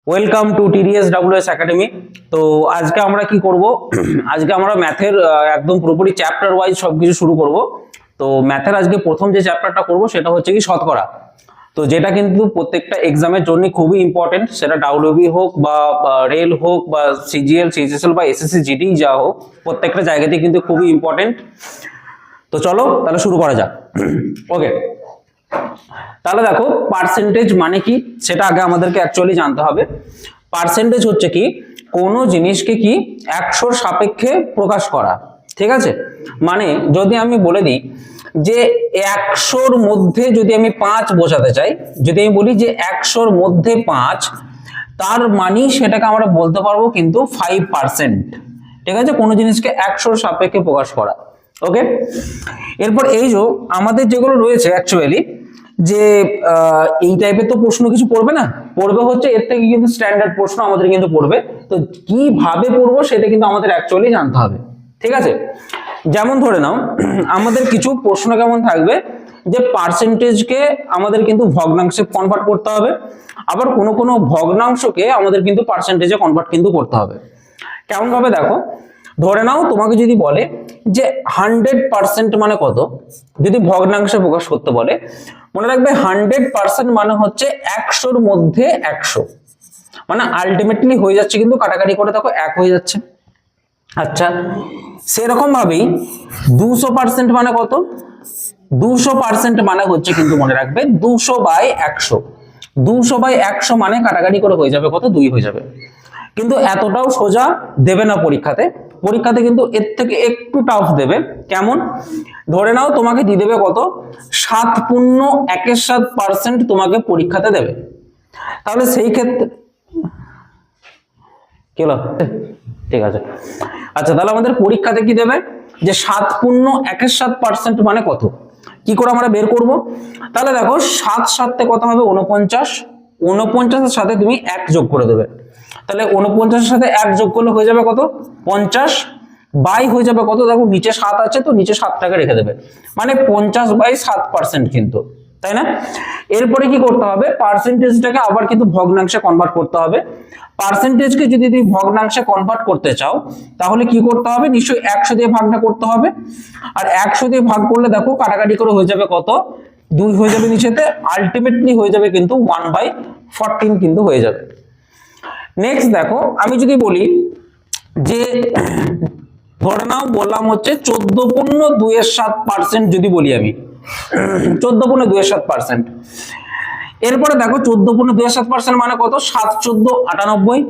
Welcome to TDSWS academy. তো আজকে আমরা কি করব, আজকে আমরা ম্যাথের একদম পুরোপুরি চ্যাপ্টার ওয়াইজ সবকিছু শুরু করব। তো ম্যাথের আজকে প্রথম যে চ্যাপ্টারটা করব সেটা হচ্ছে কি শতকরা। তো যেটা কিন্তু প্রত্যেকটা এক্সামের জন্য খুবই ইম্পর্টেন্ট, সেটা ডাব্লিউবি হোক বা রেল হোক বা সিজিএল, সিজিএসএল বা এসএসসি জিডি যা হোক, প্রত্যেকটা জায়গাতেই কিন্তু খুবই ইম্পর্টেন্ট। তো চলো তাহলে শুরু করা যাক। ওকে, তাহলে দেখো পার্সেন্টেজ মানে কি সেটা আগে আমাদেরকে অ্যাকচুয়ালি জানতে হবে। পার্সেন্টেজ হচ্ছে কি কোনো জিনিসকে কি 100-র সাপেক্ষে প্রকাশ করা, ঠিক আছে? মানে যদি আমি বলে দিই যে 100-র মধ্যে যদি আমি 5 বোঝাতে চাই, যদি আমি বলি যে 100-র মধ্যে 5, তার মানে সেটাকে আমরা বলতে পারবো কিন্তু 5%, ঠিক আছে? কোনো জিনিসকে 100-র সাপেক্ষে প্রকাশ করা। ওকে, এরপর এই যে আমাদের যেগুলো রয়েছে অ্যাকচুয়ালি যে এই টাইপের তো প্রশ্ন কিছু পড়বে না, পড়বে হচ্ছে এর থেকে কিন্তু স্ট্যান্ডার্ড প্রশ্ন আমাদের কিন্তু পড়বে। তো কিভাবে পড়বো সেটা কিন্তু আমাদের অ্যাকচুয়ালি জানতে হবে, ঠিক আছে? যেমন ধরে নাও আমাদের কিছু প্রশ্ন কেমন থাকবে যে পার্সেন্টেজকে আমাদের কিন্তু ভগ্নাংশে কনভার্ট করতে হবে, আবার কোনো কোনো ভগ্নাংশকে আমাদের কিন্তু পার্সেন্টেজে কনভার্ট কিন্তু করতে হবে। কেমন ভাবে দেখো, ধরে নাও তোমাকে যদি বলে যে 100% মানে কত, যদি ভগ্নাংশে প্রকাশ করতে বলে, মনে রাখবে 100% মানে হচ্ছে 100-র মধ্যে 100, মানে আলটিমেটলি হয়ে যাচ্ছে কিন্তু কাটাকাটি করে দেখো 1 হয়ে যাচ্ছে। আচ্ছা, সেরকম ভাবেই 200% মানে কত, 200% মানে হচ্ছে কিন্তু মনে রাখবে 200/100, 200/100 মানে কাটাকাটি করে হয়ে যাবে কত, 2 হয়ে যাবে। কিন্তু এতটাও সোজা দেবে না পরীক্ষাতে, পরীক্ষাতে কিন্তু এর থেকে একটু টাফ দেবে। কেমন, ধরে নাও তোমাকে দিয়ে দেবে কত, 7.17% তোমাকে পরীক্ষাতে দেবে। তাহলে সেই ক্ষেত্রে কি হলো, ঠিক আছে? আচ্ছা, তাহলে আমাদের পরীক্ষাতে কি দেবে যে 7.17% মানে কত, কি করে আমরা বের করব? তাহলে দেখো 7 7 কত হবে, 49, 49-এর সাথে তুমি 1 যোগ করে দেবে। তাহলে 49-এর সাথে 1 যোগ করলে হয়ে যাবে কত, 50, বাই হয়ে যাবে কত, দেখো নিচে 7 আছে তো নিচে 7টাকে রেখে দেবে, মানে 50/7% কিন্তু, তাই না? এরপরে কি করতে হবে, পার্সেন্টেজটাকে আবার কিন্তু ভগ্নাংশে কনভার্ট করতে হবে। পার্সেন্টেজকে যদি তুমি ভগ্নাংশে কনভার্ট করতে চাও তাহলে কি করতে হবে, নিশ্চয়ই 100 দিয়ে ভাগটা করতে হবে। আর 100 দিয়ে ভাগ করলে দেখো কাটাকাটি করে হয়ে যাবে কত, 2 হয়ে যাবে নিচেতে, আলটিমেটলি হয়ে যাবে কিন্তু 1/14 কিন্তু হয়ে যাবে। নেক্সট দেখো, আমি যদি বলি যে ধরে নাও বললাম হচ্ছে 14.27%, যদি বলি আমি 14.27%, এরপরে দেখো 14.27% মানে কত, 7 14 98,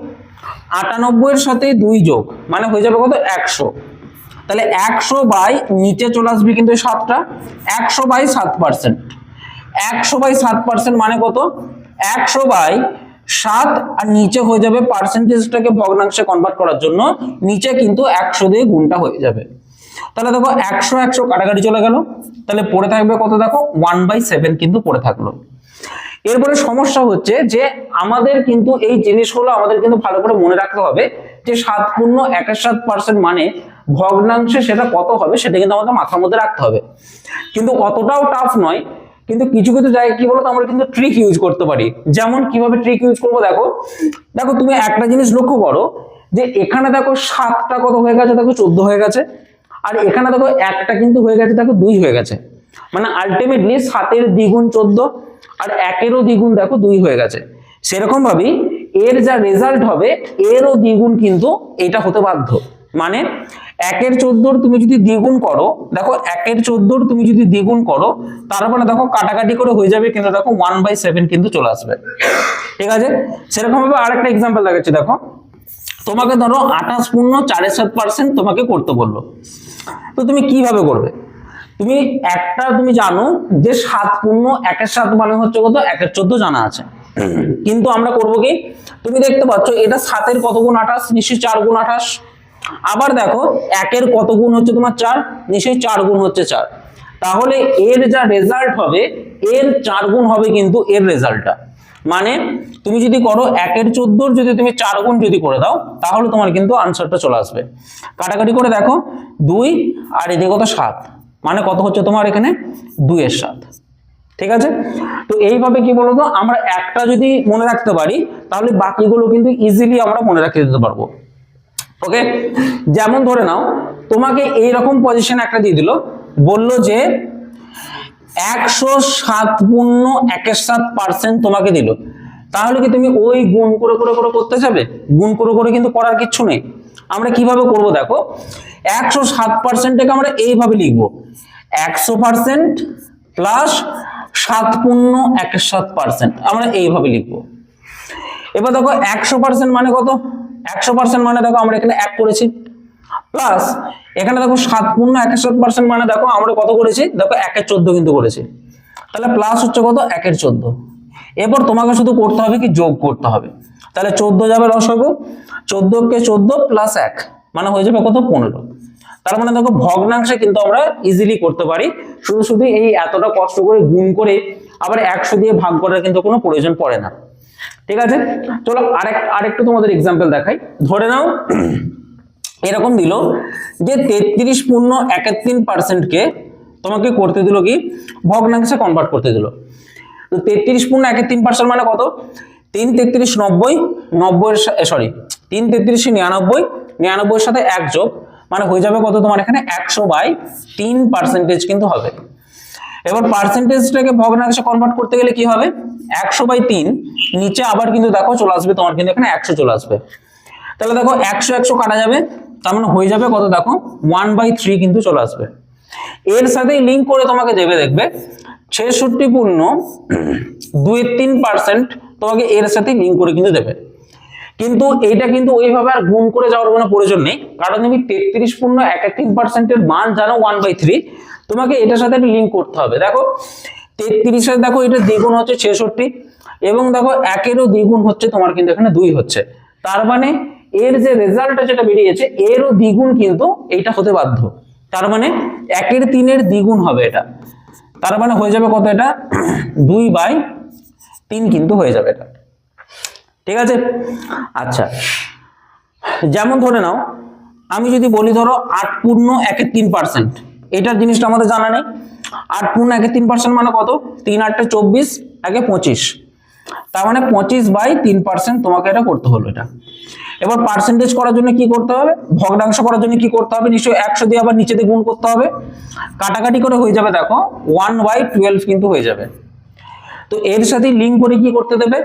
98-এর সাথে 2 যোগ মানে হয়ে যাবে কত, 100। তাহলে 100 বাই নিচে চলে আসবে কিন্তু 7টা, 100/7%, 100/7% মানে কত, 100/7, আর নিচে হয়ে যাবে পার্সেন্টেজটাকে ভগ্নাংশে কনভার্ট করার জন্য নিচে কিন্তু 100 দিয়ে গুণটা হয়ে যাবে। তাহলে দেখো 100 100 কাটাকাটি চলে গেল, তাহলে পড়ে থাকবে কত, দেখো 1/7 কিন্তু পড়ে থাকলো। এরপরে সমস্যা হচ্ছে যে আমাদের কিন্তু এই জিনিসগুলো আমাদের কিন্তু ভালো করে মনে রাখতে হবে যে 7.17% মানে ভগ্নাংশে সেটা কত হবে সেটা কিন্তু আমাদের মাথার মধ্যে রাখতে হবে। কিন্তু অতটাও টাফ নয়, কিন্তু কিছু কিছু জায়গায় কি বলতো আমরা কিন্তু ট্রিক ইউজ করতে পারি। যেমন কিভাবে ট্রিক ইউজ করবো, দেখো দেখো তুমি একটা জিনিস লক্ষ্য করো যে এখানে দেখো 7টা কত হয়ে গেছে, দেখো 14 হয়ে গেছে, আর এখানে দেখো একটা কিন্তু হয়ে গেছে, দেখো 2 হয়ে গেছে, মানে আলটিমেটলি 7-এর দ্বিগুণ 14 আর 1-এরও দ্বিগুণ দেখো 2 হয়ে গেছে। সেরকম ভাবেই এর যা রেজাল্ট হবে এরও দ্বিগুণ কিন্তু এটা হতে বাধ্য। মানে 1-এর 14 তুমি যদি দ্বিগুণ করো, দেখো 1-এর 14 তুমি যদি দ্বিগুণ করো, তারপরে দেখো কাটাকাটি করে হয়ে যাবে কিন্তু দেখো 1/7 কিন্তু চলে আসবে, ঠিক আছে? সেরকম ভাবে আরেকটা এক্সাম্পল দেখাচ্ছি। দেখো তোমাকে ধরো 28.47% তোমাকে করতে বললো, তো তুমি কিভাবে করবে? তুমি তুমি জানো যে 7.17 মানে হচ্ছে কত, 1-এর 14 জানা আছে, কিন্তু আমরা করব কি, তুমি দেখতে পাচ্ছ এটা 7-এর কত গুণ 28, নিশ্চয়ই 4 গুণ 28। আবার দেখো 1-এর কত গুণ হচ্ছে তোমার 4, নিশ্চয়ই 4 গুণ হচ্ছে 4। তাহলে এর যা রেজাল্ট হবে এর 4 গুণ হবে কিন্তু এর রেজাল্টটা। মানে তুমি যদি করো 1-এর 14 যদি তুমি 4 গুণ যদি করে দাও তাহলে তোমার কিন্তু আনসারটা চলে আসবে। কাটাকাটি করে দেখো 2 আর এদিকে কত 7, মানে কত হচ্ছে তোমার এখানে 2-এর 7, ঠিক আছে? তো এইভাবে কি বলতো, আমরা একটা যদি মনে রাখতে পারি তাহলে বাকিগুলো কিন্তু ইজিলি আমরা মনে রাখতে দিতে পারবো। ওকে, যেমন ধরে নাও তোমাকে এইরকম পজিশন একটা দিয়ে দিল, বললো যে 107.17% তোমাকে দিল, তাহলে কি তুমি ওই গুণ করে করে করে করতে যাবে? গুণ করে করে কিন্তু করার কিচ্ছু নেই। আমরা কিভাবে করব দেখো, 107%টাকে আমরা এইভাবে লিখবো, 100% প্লাস 7.17%, আমরা এইভাবে লিখবো। এবার দেখো 100% মানে কত? 100% মানে দেখো আমরা এখানে 1 করেছি, প্লাস এখানে দেখো 7.17% মানে দেখো আমরা কত করেছি, দেখো 1 এর 14 কিন্তু করেছি, তাহলে প্লাস হচ্ছে কত, 1 এর 14। এরপর তোমাকে শুধু করতে হবে কি, যোগ করতে হবে। তাহলে 14 যাবে লসাগু, 14 কে 14 প্লাস 1 মানে হয়ে যাবে কত, 15। তার মানে দেখো ভগ্নাংশে কিন্তু আমরা ইজিলি করতে পারি, শুধু শুধু এই এতটা কষ্ট করে গুণ করে আবার 100 দিয়ে ভাগ করার কিন্তু কোনো প্রয়োজন পড়ে না। ঠিক আছে, চলো আরেকটু তোমাদের এক্সাম্পল দেখাই। ধরে নাও এরকম দিল যে 33.31% কে তোমাকে করতে দিল কি, ভগ্নাংশে কনভার্ট করতে দিল। তো 33.31% মানে কত, 3 33 90, 3 33 99, 99 এর সাথে 1 যোগ মানে হয়ে যাবে কত, তোমার এখানে 100/3% কিন্তু হবে। এবার পার্সেন্টেজটাকে ভগ্নাংশে কনভার্ট করতে গেলে কি হবে, 100/3 নিচে আবার কিন্তু দেখো চলে আসবে তোমার কিন্তু এখানে 100 চলে আসবে। তাহলে দেখো 100 কাটা যাবে, তার মানে হয়ে যাবে কত, দেখো 1/3 কিন্তু চলে আসবে। এর সাথে লিঙ্ক করে তোমাকে দেবে, দেখবে 66.23% তোমাকে এর সাথে লিঙ্ক করে কিন্তু দেবে। কিন্তু এইটা কিন্তু ওইভাবে আর গুণ করে যাওয়ার কোনো প্রয়োজন নেই, কারণ তুমি 33.31% এর মান জানো 1/3, তোমাকে এটার সাথে একটা লিঙ্ক করতে হবে। দেখো 33 এর দেখো এটা দ্বিগুণ হচ্ছে 66, এবং দেখো 1 এরও দ্বিগুণ হচ্ছে তোমার কিন্তু এখানে 2 হচ্ছে, তার মানে এর যে রেজাল্টটা যেটা বেরিয়েছে এরও দ্বিগুণ কিন্তু এইটা হতে বাধ্য। তার মানে 1 এর 3 এর দ্বিগুণ হবে এটা, তার মানে হয়ে যাবে কত, এটা 2/3 কিন্তু হয়ে যাবে এটা। ঠিক আছে, আচ্ছা যেমন ধরে নাও আমি যদি বলি ধরো 8.13%, এটার জিনিসটা আমাদের জানা নেই। 8.13% মানে কত, 3 8 24, 1 25, তার মানে 25/3% তোমাকে এটা করতে হলো এটা। এবার পার্সেন্টেজ করার জন্য কি করতে হবে, ভগ্নাংশ করার জন্য কি করতে হবে, নিশ্চয়ই 100 দিয়ে আবার নিচে দিয়ে গুণ করতে হবে, কাটাকাটি করে হয়ে যাবে দেখো 1/12 কিন্তু হয়ে যাবে। তো এর সাথে লিঙ্ক করে কি করতে দেবে,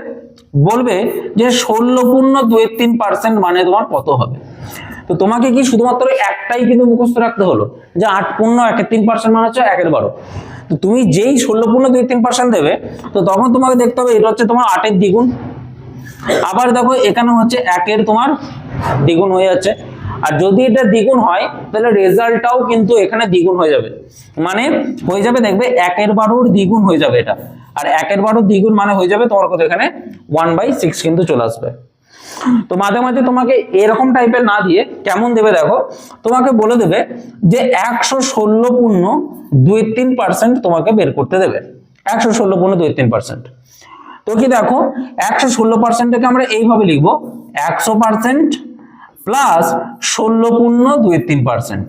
বলবে যে 16.23% মানে তোমার কত হবে। তো তোমাকে কি শুধুমাত্র একটাই কিন্তু মুখস্থ রাখতে হলো যে 8.13% মানে হচ্ছে 1/12। তো তুমি যেই 16.23% দেবে, তো তখন তোমাকে দেখতে হবে এটা হচ্ছে তোমার 8 এর দ্বিগুণ, আবার দেখো এখানে হচ্ছে 1 এর তোমার দ্বিগুণ হয়ে যাচ্ছে, আর যদি এটা দ্বিগুণ হয় তাহলে রেজাল্টটাও কিন্তু এখানে দ্বিগুণ হয়ে যাবে, মানে হয়ে যাবে দেখবে 1/12 দ্বিগুণ হয়ে যাবে এটা, আর 1/12 দ্বিগুণ মানে হয়ে যাবে তোমার কত, এখানে 1/6 কিন্তু চলে আসবে। তো মাঝে মাঝে তোমাকে এরকম টাইপের না দিয়ে কেমন দেবে দেখো, তোমাকে বলে দেবে যে 116.23% তোমাকে বের করতে দেবে, 116.23%। তো কি দেখো 116%কে আমরা এইভাবে লিখবো, 100% প্লাস 16.23%,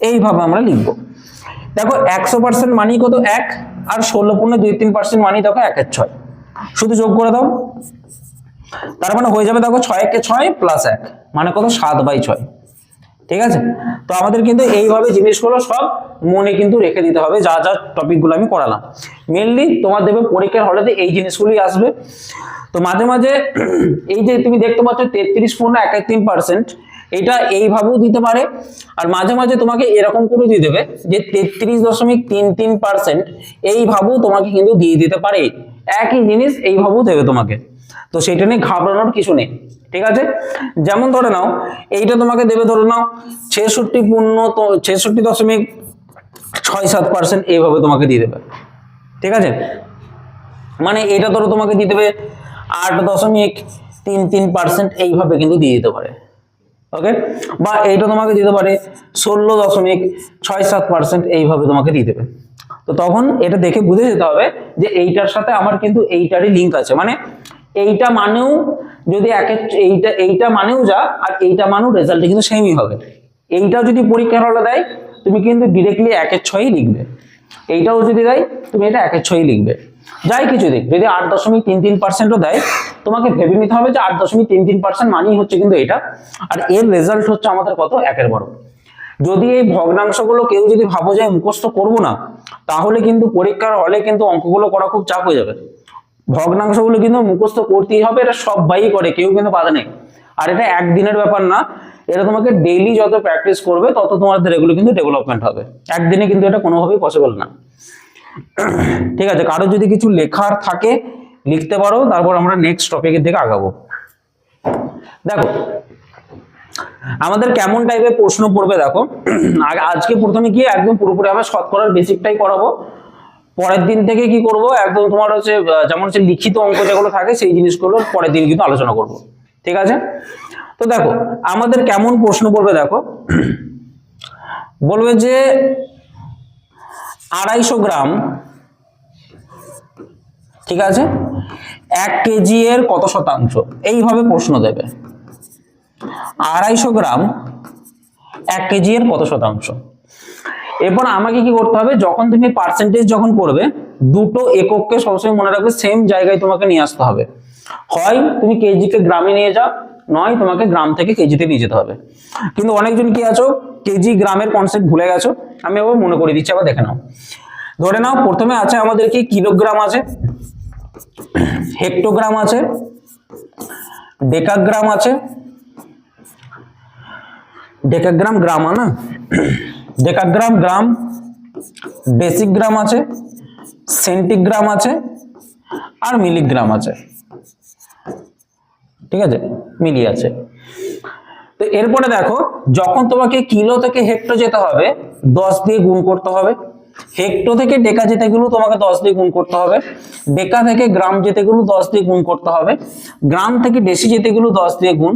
এইভাবে আমরা লিখবো। দেখো 100% মানেই কত, 1, আর 16.23% মানেই দেখো 1 এর 6, শুধু যোগ করে দাও, তার মানে হয়ে যাবে দেখো 6 কে 6 প্লাস 1 মানে কত, 7/6। ঠিক আছে, তো আমাদের কিন্তু এইভাবে জিনিসগুলো সব মনে কিন্তু রেখে দিতে হবে, যা যা টপিকগুলো আমি করালাম। মেনলি তোমার দেবে পরীক্ষার হলেতে এই জিনিসগুলোই আসবে। তো মাঝে মাঝে এই যে তুমি দেখতে পাচ্ছ 33.31%, এটা এইভাবেও দিতে পারে, আর মাঝে মাঝে তোমাকে এরকম করে দিয়ে দেবে যে 33.33%, এইভাবেও তোমাকে কিন্তু দিয়ে দিতে পারে, একই জিনিস এইভাবেও দেবে তোমাকে। তো সেটা নিয়ে ঘাবড়ানোর কিছু নেই। ঠিক আছে, যেমন ধরে নাও এইটা তোমাকে দেবে, ধরে নাও 66.67%, এইভাবে তোমাকে দিয়ে দেবে। ঠিক আছে, মানে এটা ধরো তোমাকে দিয়ে দেবে 8.33%, এইভাবে কিন্তু দিয়ে দিতে পারে। ওকে, বা এইটা তোমাকে দিতে পারে 16.67%, এইভাবে তোমাকে দিয়ে দেবে। তো তখন এটা দেখে বুঝে যেতে হবে যে এইটার সাথে আমার কিন্তু এইটারই লিঙ্ক আছে, মানে এইটা মানেও যদি এইটা মানেও যা, আর এইটা মানেও রেজাল্ট কিন্তু সেমই হবে। এইটাও যদি পরীক্ষার হলে দেয় তুমি কিন্তু ডিরেক্টলি 1 এর 6ই লিখবে। এইটাও যদি দেয় তুমি এটা 1/6 লিখবে। যাই কিছু দিক, যদি 8.33%ও দেয় তোমাকে ভেবে নিতে হবে যে 8.33% মানেই হচ্ছে কিন্তু এটা, আর এর রেজাল্ট হচ্ছে আমাদের কত 1/12। যদি এই ভগ্নাংশগুলো কেউ যদি ভাবো যে মুখস্থ করবো না, তাহলে কিন্তু পরীক্ষার হলে কিন্তু অঙ্কগুলো করা খুব চাপ হয়ে যাবে। ভগ্নাংশগুলো কিন্তু মুখস্থ করতেই হবে, এটা সবাই করে, কেউ কিন্তু বাধা নেই। আর এটা একদিনের ব্যাপার না, এটা তোমাকে ডেইলি যত প্র্যাকটিস করবে তত তোমাদের এগুলো কিন্তু ডেভেলপমেন্ট হবে। একদিনে কিন্তু এটা কোনোভাবেই পসিবল না। ঠিক আছে, কারো যদি কিছু লেখার থাকে লিখতে পারো, তারপর আমরা নেক্সট টপিকের দিকে আগাবো। দেখো আমাদের কেমন টাইপের প্রশ্ন পড়বে দেখো, আজকে প্রথমে কি একদম পুরোপুরি আমরা শতকরার বেসিকটাই করাবো। পরের দিন থেকে কি করব, একদম তোমার হচ্ছে যেমন হচ্ছে লিখিত অঙ্ক যেগুলো থাকে সেই জিনিসগুলো পরের দিন কিন্তু আলোচনা করব। ঠিক আছে, তো দেখো আমাদের কেমন প্রশ্ন পড়বে দেখো, বলবে যে 250 গ্রাম, ঠিক আছে, 1 কেজি এর কত শতাংশ, এইভাবে প্রশ্ন দেবে। 250 গ্রাম 1 কেজি এর কত শতাংশ। এরপর আমাকে কি করতে হবে, যখন তুমি পার্সেন্টেজ যখন করবে, দুটো একককে সবসময় মনে রাখবে সেম জায়গায় তোমাকে নিয়ে আসতে হবে। হয় তুমি কেজিকে গ্রামে নিয়ে যাও, নয় তোমাকে গ্রাম থেকে কেজিতে নিয়ে যেতে হবে। কিন্তু অনেকজন কি আছো কেজি গ্রামের কনসেপ্ট ভুলে গেছো, আমি আবার মনে করে দিচ্ছি, আবার দেখে নাও। ধরে নাও প্রথমে আছে আমাদের কি কিলোগ্রাম আছে, হেক্টোগ্রাম আছে, ডেকাগ্রাম আছে, ডেকাগ্রাম গ্রাম না, ডেকাগ্রাম গ্রাম, ডেসিগ্রাম আছে, সেন্টিগ্রাম আছে, আর মিলিগ্রাম আছে। ঠিক আছে, মিলি আছে। তো এরপরে দেখো যখন তোমাকে কিলো থেকে হেক্টো যেতে হবে 10 দিয়ে গুণ করতে হবে, হেক্টো থেকে ডেকা যেতে গেলেও তোমাকে 10 দিয়ে গুণ করতে হবে, ডেকা থেকে গ্রাম যেতে গেলেও 10 দিয়ে গুণ করতে হবে, গ্রাম থেকে ডেসি যেতে গেলেও 10 দিয়ে গুণ,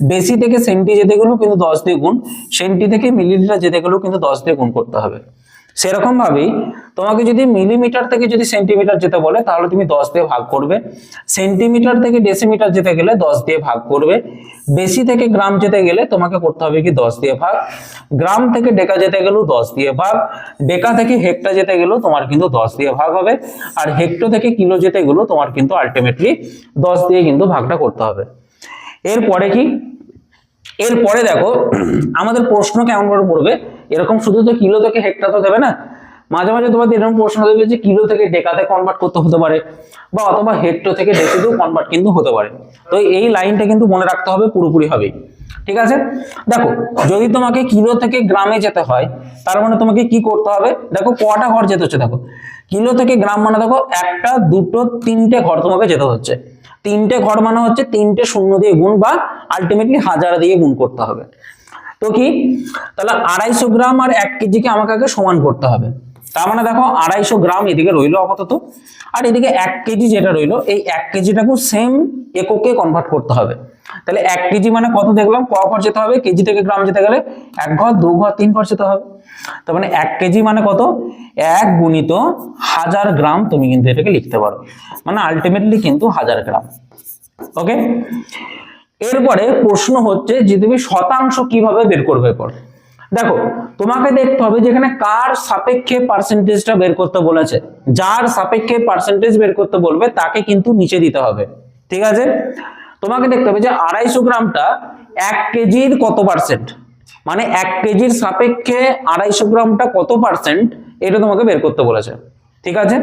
ডেসি থেকে সেন্টি যেতে গেলেও কিন্তু 10 দিয়ে গুণ, সেন্টি থেকে মিলিলিটার যেতে গেলেও কিন্তু 10 দিয়ে গুণ করতে হবে। সেরকম ভাবেই তোমাকে যদি মিলিমিটার থেকে যদি সেন্টিমিটার যেতে বলে তাহলে তুমি 10 দিয়ে ভাগ করবে, সেন্টিমিটার থেকে ডেসিমিটার যেতে গেলে 10 দিয়ে ভাগ করবে, ডেসি থেকে গ্রাম যেতে গেলে তোমাকে করতে হবে কি 10 দিয়ে ভাগ, গ্রাম থেকে ডেকা যেতে গেলেও 10 দিয়ে ভাগ, ডেকা থেকে হেক্টা যেতে গেলেও তোমার কিন্তু 10 দিয়ে ভাগ হবে, আর হেক্টো থেকে কিলো যেতে গেলেও তোমার কিন্তু আলটিমেটলি 10 দিয়ে কিন্তু ভাগটা করতে হবে। এরপরে কি, এরপরে দেখো আমাদের প্রশ্ন কেমন করে পড়বে, এরকম শুধু তো কিলো থেকে হেক্টা তো দেবে না, মাঝে মাঝে তোমাদের এরকম প্রশ্ন দেবে যে কিলো থেকে ডেকাতে কনভার্ট করতে হতে পারে, বা অথবা হেক্টো থেকে ডেসিতেও কনভার্ট কিন্তু হতে পারে। তো এই লাইনটা কিন্তু মনে রাখতে হবে পুরোপুরি হবে। ঠিক আছে, দেখো যদি তোমাকে কিলো থেকে গ্রামে যেতে হয় তার মানে তোমাকে কি করতে হবে, দেখো কটা ঘর যেতে হচ্ছে, দেখো কিলো থেকে গ্রাম মানে দেখো 1 2 3টে ঘর তোমাকে যেতে হচ্ছে, 3টে ঘর মানে হচ্ছে 3টে শূন্য দিয়ে গুণ বা আলটিমেটলি 1000 দিয়ে গুণ করতে হবে। তো কি তাহলে 250 গ্রাম আর 1 কেজিকে আমাকে আগে সমান করতে হবে। তার মানে দেখো 250 গ্রাম এদিকে রইলো আপাতত, আর এদিকে 1 কেজি যেটা রইলো, এই 1 কেজিটাকেও সেম এককে কনভার্ট করতে হবে। তাহলে 1 কেজি মানে কত দেখলাম, ক ঘর যেতে হবে, কেজি থেকে গ্রাম যেতে গেলে 1 ঘর 2 ঘর 3 ঘর যেতে হবে। তার মানে 1 কেজি মানে কত, 1 গুণিত 1000 গ্রাম, তুমি কিন্তু এটাকে লিখতে পারো, মানে আলটিমেটলি কিন্তু 1000 গ্রাম। ওকে, এরপরে প্রশ্ন হচ্ছে যে তুমি শতাংশ কিভাবে বের করবে। পর দেখো তোমাকে দেখতে হবে যেখানে কার সাপেক্ষে পার্সেন্টেজটা বের করতে বলেছে, যার সাপেক্ষে পার্সেন্টেজ বের করতে বলবে তাকে কিন্তু নিচে দিতে হবে। ঠিক আছে, তোমাকে দেখতে হবে যে 250 গ্রামটা 1 কেজির কত পার্সেন্ট, মানে 1 কেজির সাপেক্ষে 250 গ্রামটা কত পার্সেন্ট, এটা তোমাকে বের করতে বলেছে। ঠিক আছে,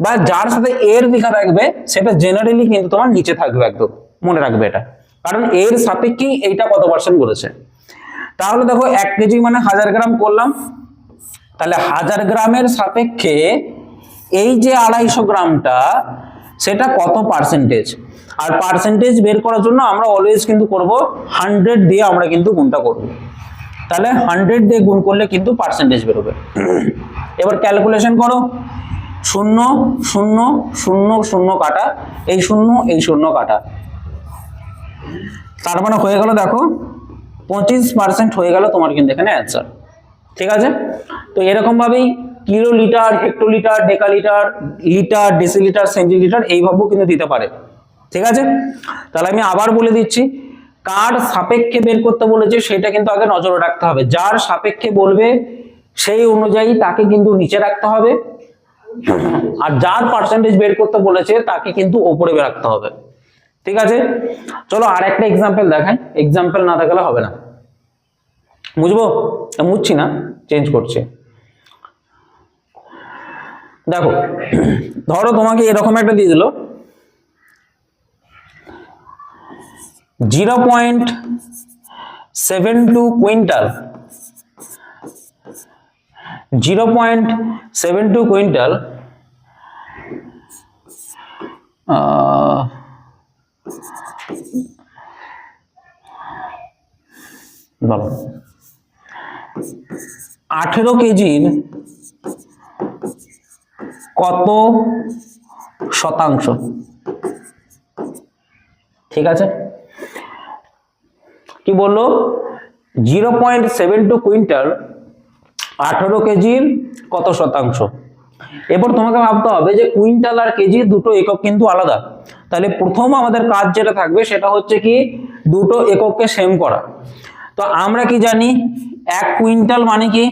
বা যার সাথে এর লেখা থাকবে সেটা জেনারেলি কিন্তু তোমার নিচে থাকবে, একদম মনে রাখবে এটা, কারণ এর সাপেক্ষেই এইটা কত পার্সেন্ট বলেছে। তাহলে দেখো 1 কেজি মানে 1000 গ্রাম করলাম, তাহলে 1000 গ্রামের সাপেক্ষে এই যে 250 গ্রামটা সেটা কত পার্সেন্টেজ। আর পার্সেন্টেজ বের করার জন্য আমরা অলওয়েজ কিন্তু করব 100 দিয়ে আমরা কিন্তু গুণটা করব, তাহলে 100 দিয়ে গুণ করলে কিন্তু পার্সেন্টেজ বেরোবে। এবার ক্যালকুলেশন করো, 0 0 0 0 কাটা, এই 0 এই 0 কাটা, তার মানে হয়ে গেল দেখো 25% হয়ে গেল তোমার কিন্তু এখানে অ্যান্সার। ঠিক আছে, তো এরকম ভাবেই kilo litre, hectolitre, decalitre, litre, decilitre, centilitre এইভাবেও কিন্তু দিতে পারে। ঠিক আছে, তাহলে আমি আবার বলে দিচ্ছি, কার সাপেক্ষে বের করতে বলেছে সেটা কিন্তু আগে নজরে রাখতে হবে, যার সাপেক্ষে বলবে সেই অনুযায়ী তাকে কিন্তু নিচে রাখতে হবে, আর যার পার্সেন্টেজ বের করতে বলেছে তাকে কিন্তু ওপরে রাখতে হবে। ঠিক আছে, চলো আর একটা এক্সাম্পল দেখাই, এক্সাম্পল না দেখালে হবে না, বুঝবো? মুছছি না, চেঞ্জ করছি। দেখো, ধরো তোমাকে এরকম একটা দিয়ে দিল 0.72 কুইন্টাল, 0.72 কুইন্টাল বলো 18 কেজির কত শতাংশ? ঠিক আছে, কি বললো? 0.72 কুইন্টাল 18 কেজির কত শতাংশ। এবার তোমাকে ভাবতে হবে যে কুইন্টাল আর কেজি দুটো একক কিন্তু আলাদা, তাহলে প্রথম আমাদের কাজ যেটা থাকবে সেটা হচ্ছে কি দুটো একককে সেম করা। তো আমরা কি জানি 1 কুইন্টাল মানে কি?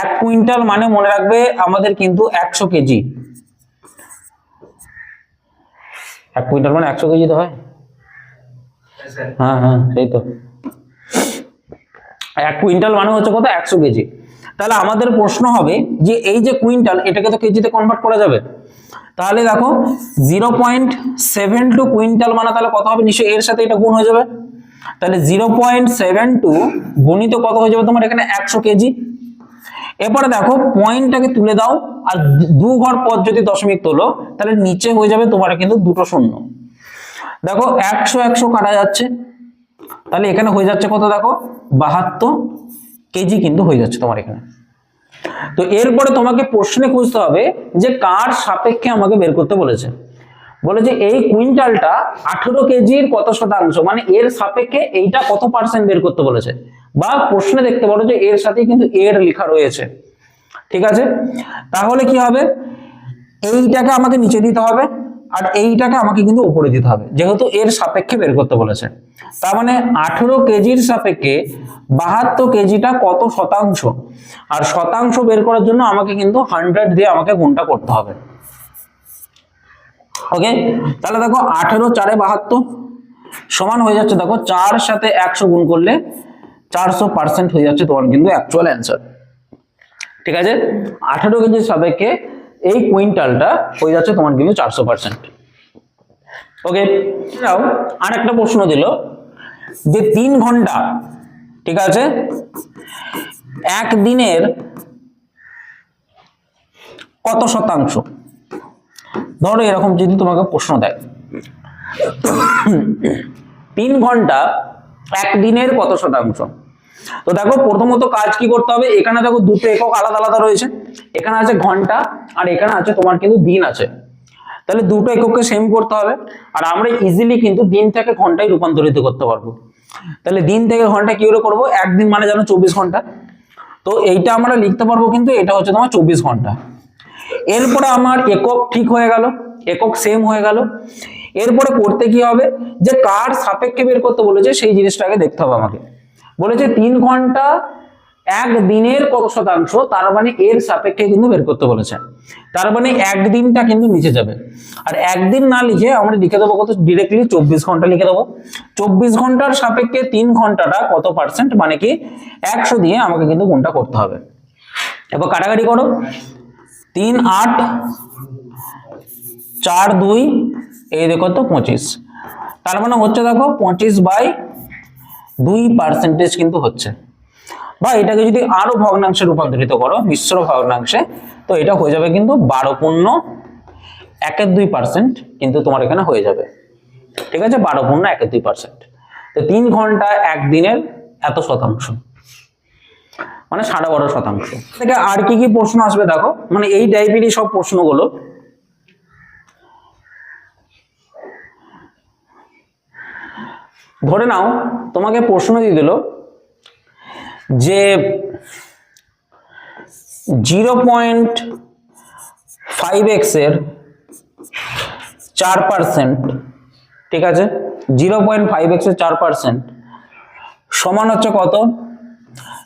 1 কুইন্টাল মানে মনে রাখবে আমাদের কিন্তু 100 কেজি। 1 কুইন্টাল মানে 100 কেজি তো হয়। হ্যাঁ হ্যাঁ, সেই তো 1 কুইন্টাল মানে হচ্ছে কত? 100 কেজি। তাহলে আমাদের প্রশ্ন হবে যে এই যে কুইন্টাল, এটাকে তো কেজিতে কনভার্ট করা যাবে। তাহলে দেখো 0.72 কুইন্টাল মানে তাহলে কত হবে? নিশ্চয়ই এর সাথে এটা গুণ হয়ে যাবে। তাহলে 0.72 গুণিত কত হয়ে যাবে তোমার এখানে? 100 কেজি। এরপরে দেখো পয়েন্টটাকে তুলে দাও, আর 2 ঘর পর যদি দশমিক তোলো তাহলে নিচে হয়ে যাবে তোমার কিন্তু দুটো শূন্য। দেখো 100 100 কাটা যাচ্ছে, তাহলে এখানে হয়ে যাচ্ছে কত? দেখো 72 কেজি কিন্তু হয়ে যাচ্ছে তোমার এখানে। তো এরপরে তোমাকে প্রশ্নে খুঁজতে হবে যে কার সাপেক্ষে আমাকে বের করতে বলেছে। বলেছে এই কুইন্টালটা 18 কেজির কত শতাংশ, মানে এর সাপেক্ষে এইটা কত পার্সেন্ট বের করতে বলেছে। বা প্রশ্নে দেখতে পারো যে এর সাথে কিন্তু এর লেখা রয়েছে। ঠিক আছে, তাহলে কি হবে? এইটাকে আমাকে নিচে দিতে হবে, আর এইটাকে আমাকে কিন্তু উপরে দিতে হবে, যেহেতু এর সাপেক্ষে বের করতে বলেছে। তার মানে 18 কেজির সাপেক্ষে 72 কেজিটা কত শতাংশ, আর শতাংশ বের করার জন্য আমাকে কিন্তু 100 দিয়ে আমাকে গুণটা করতে হবে। ওকে, তাহলে দেখো 18 4 72 সমান হয়ে যাচ্ছে, দেখো 4 সাথে 100 গুণ করলে 400% হয়ে যাচ্ছে তোমার কিন্তু অ্যাকচুয়াল অ্যান্সার। ঠিক আছে, 18 কেজির সাপেক্ষে এই কুইন্টালটা হয়ে যাচ্ছে তোমার কিন্তু 400%। ওকে, এটাও আর একটা প্রশ্ন দিল যে 3 ঘন্টা, ঠিক আছে, একদিনের কত শতাংশ। ধরো এরকম যদি তোমাকে প্রশ্ন দেয় 3 ঘন্টা একদিনের কত শতাংশ। তো দেখো প্রথমত কাজ কি করতে হবে, এখানে দেখো দুটো একক আলাদা আলাদা রয়েছে, এখানে আছে ঘন্টা আর এখানে আছে তোমার কিন্তু দিন আছে। তাহলে দুটো একককে সেম করতে হবে, আর আমরা ইজিলি কিন্তু দিন থেকে ঘন্টায় রূপান্তরিত করতে পারবো। তাহলে দিন থেকে ঘন্টা কি করে করবো? একদিন মানে জানো 24 ঘন্টা, তো এইটা আমরা লিখতে পারবো কিন্তু এটা হচ্ছে তোমার 24 ঘন্টা। এরপরে আমার একক ঠিক হয়ে গেল, একক সেম হয়ে গেল। এরপরে করতে কি হবে, যে কার সাপেক্ষে বের করতে বলেছে সেই জিনিসটাকে দেখতে হবে আমাকে। বলেছে 3 ঘন্টা একদিনের কত শতাংশ, তার মানে এর সাপেক্ষে কিন্তু বের করতে বলেছে। তার মানে একদিনটা কিন্তু নিচে যাবে, আর একদিন না লিখে আমরা লিখে দেবো কত? ডিরেক্টলি 24 ঘন্টা লিখে দেবো। 24 ঘন্টার সাপেক্ষে 3 ঘন্টাটা কত পার্সেন্ট, মানে কি 100 দিয়ে আমাকে কিন্তু গুণটা করতে হবে। এবার কাটাকাটি করো, 3 8 4 2 এই দেখো তো 25, তার মানে হচ্ছে দেখো 25/2% কিন্তু হচ্ছে। বা এটাকে যদি আরো ভগ্নাংশে রূপান্তরিত করো, মিশ্র ভগ্নাংশে, তো এটা হয়ে যাবে কিন্তু 12.12% কিন্তু তোমার এখানে হয়ে যাবে। ঠিক আছে, 12.12%। তো 3 ঘন্টা একদিনের এত শতাংশ, মানে 12.5%। থেকে আর কি কি প্রশ্ন আসবে দেখো, মানে এই টাইপেরই সব প্রশ্নগুলো। ধরে নাও তোমাকে প্রশ্ন দিয়ে দিল যে 0.5x এর 4%, ঠিক আছে, 0.5x এর 4% সমান হচ্ছে কত?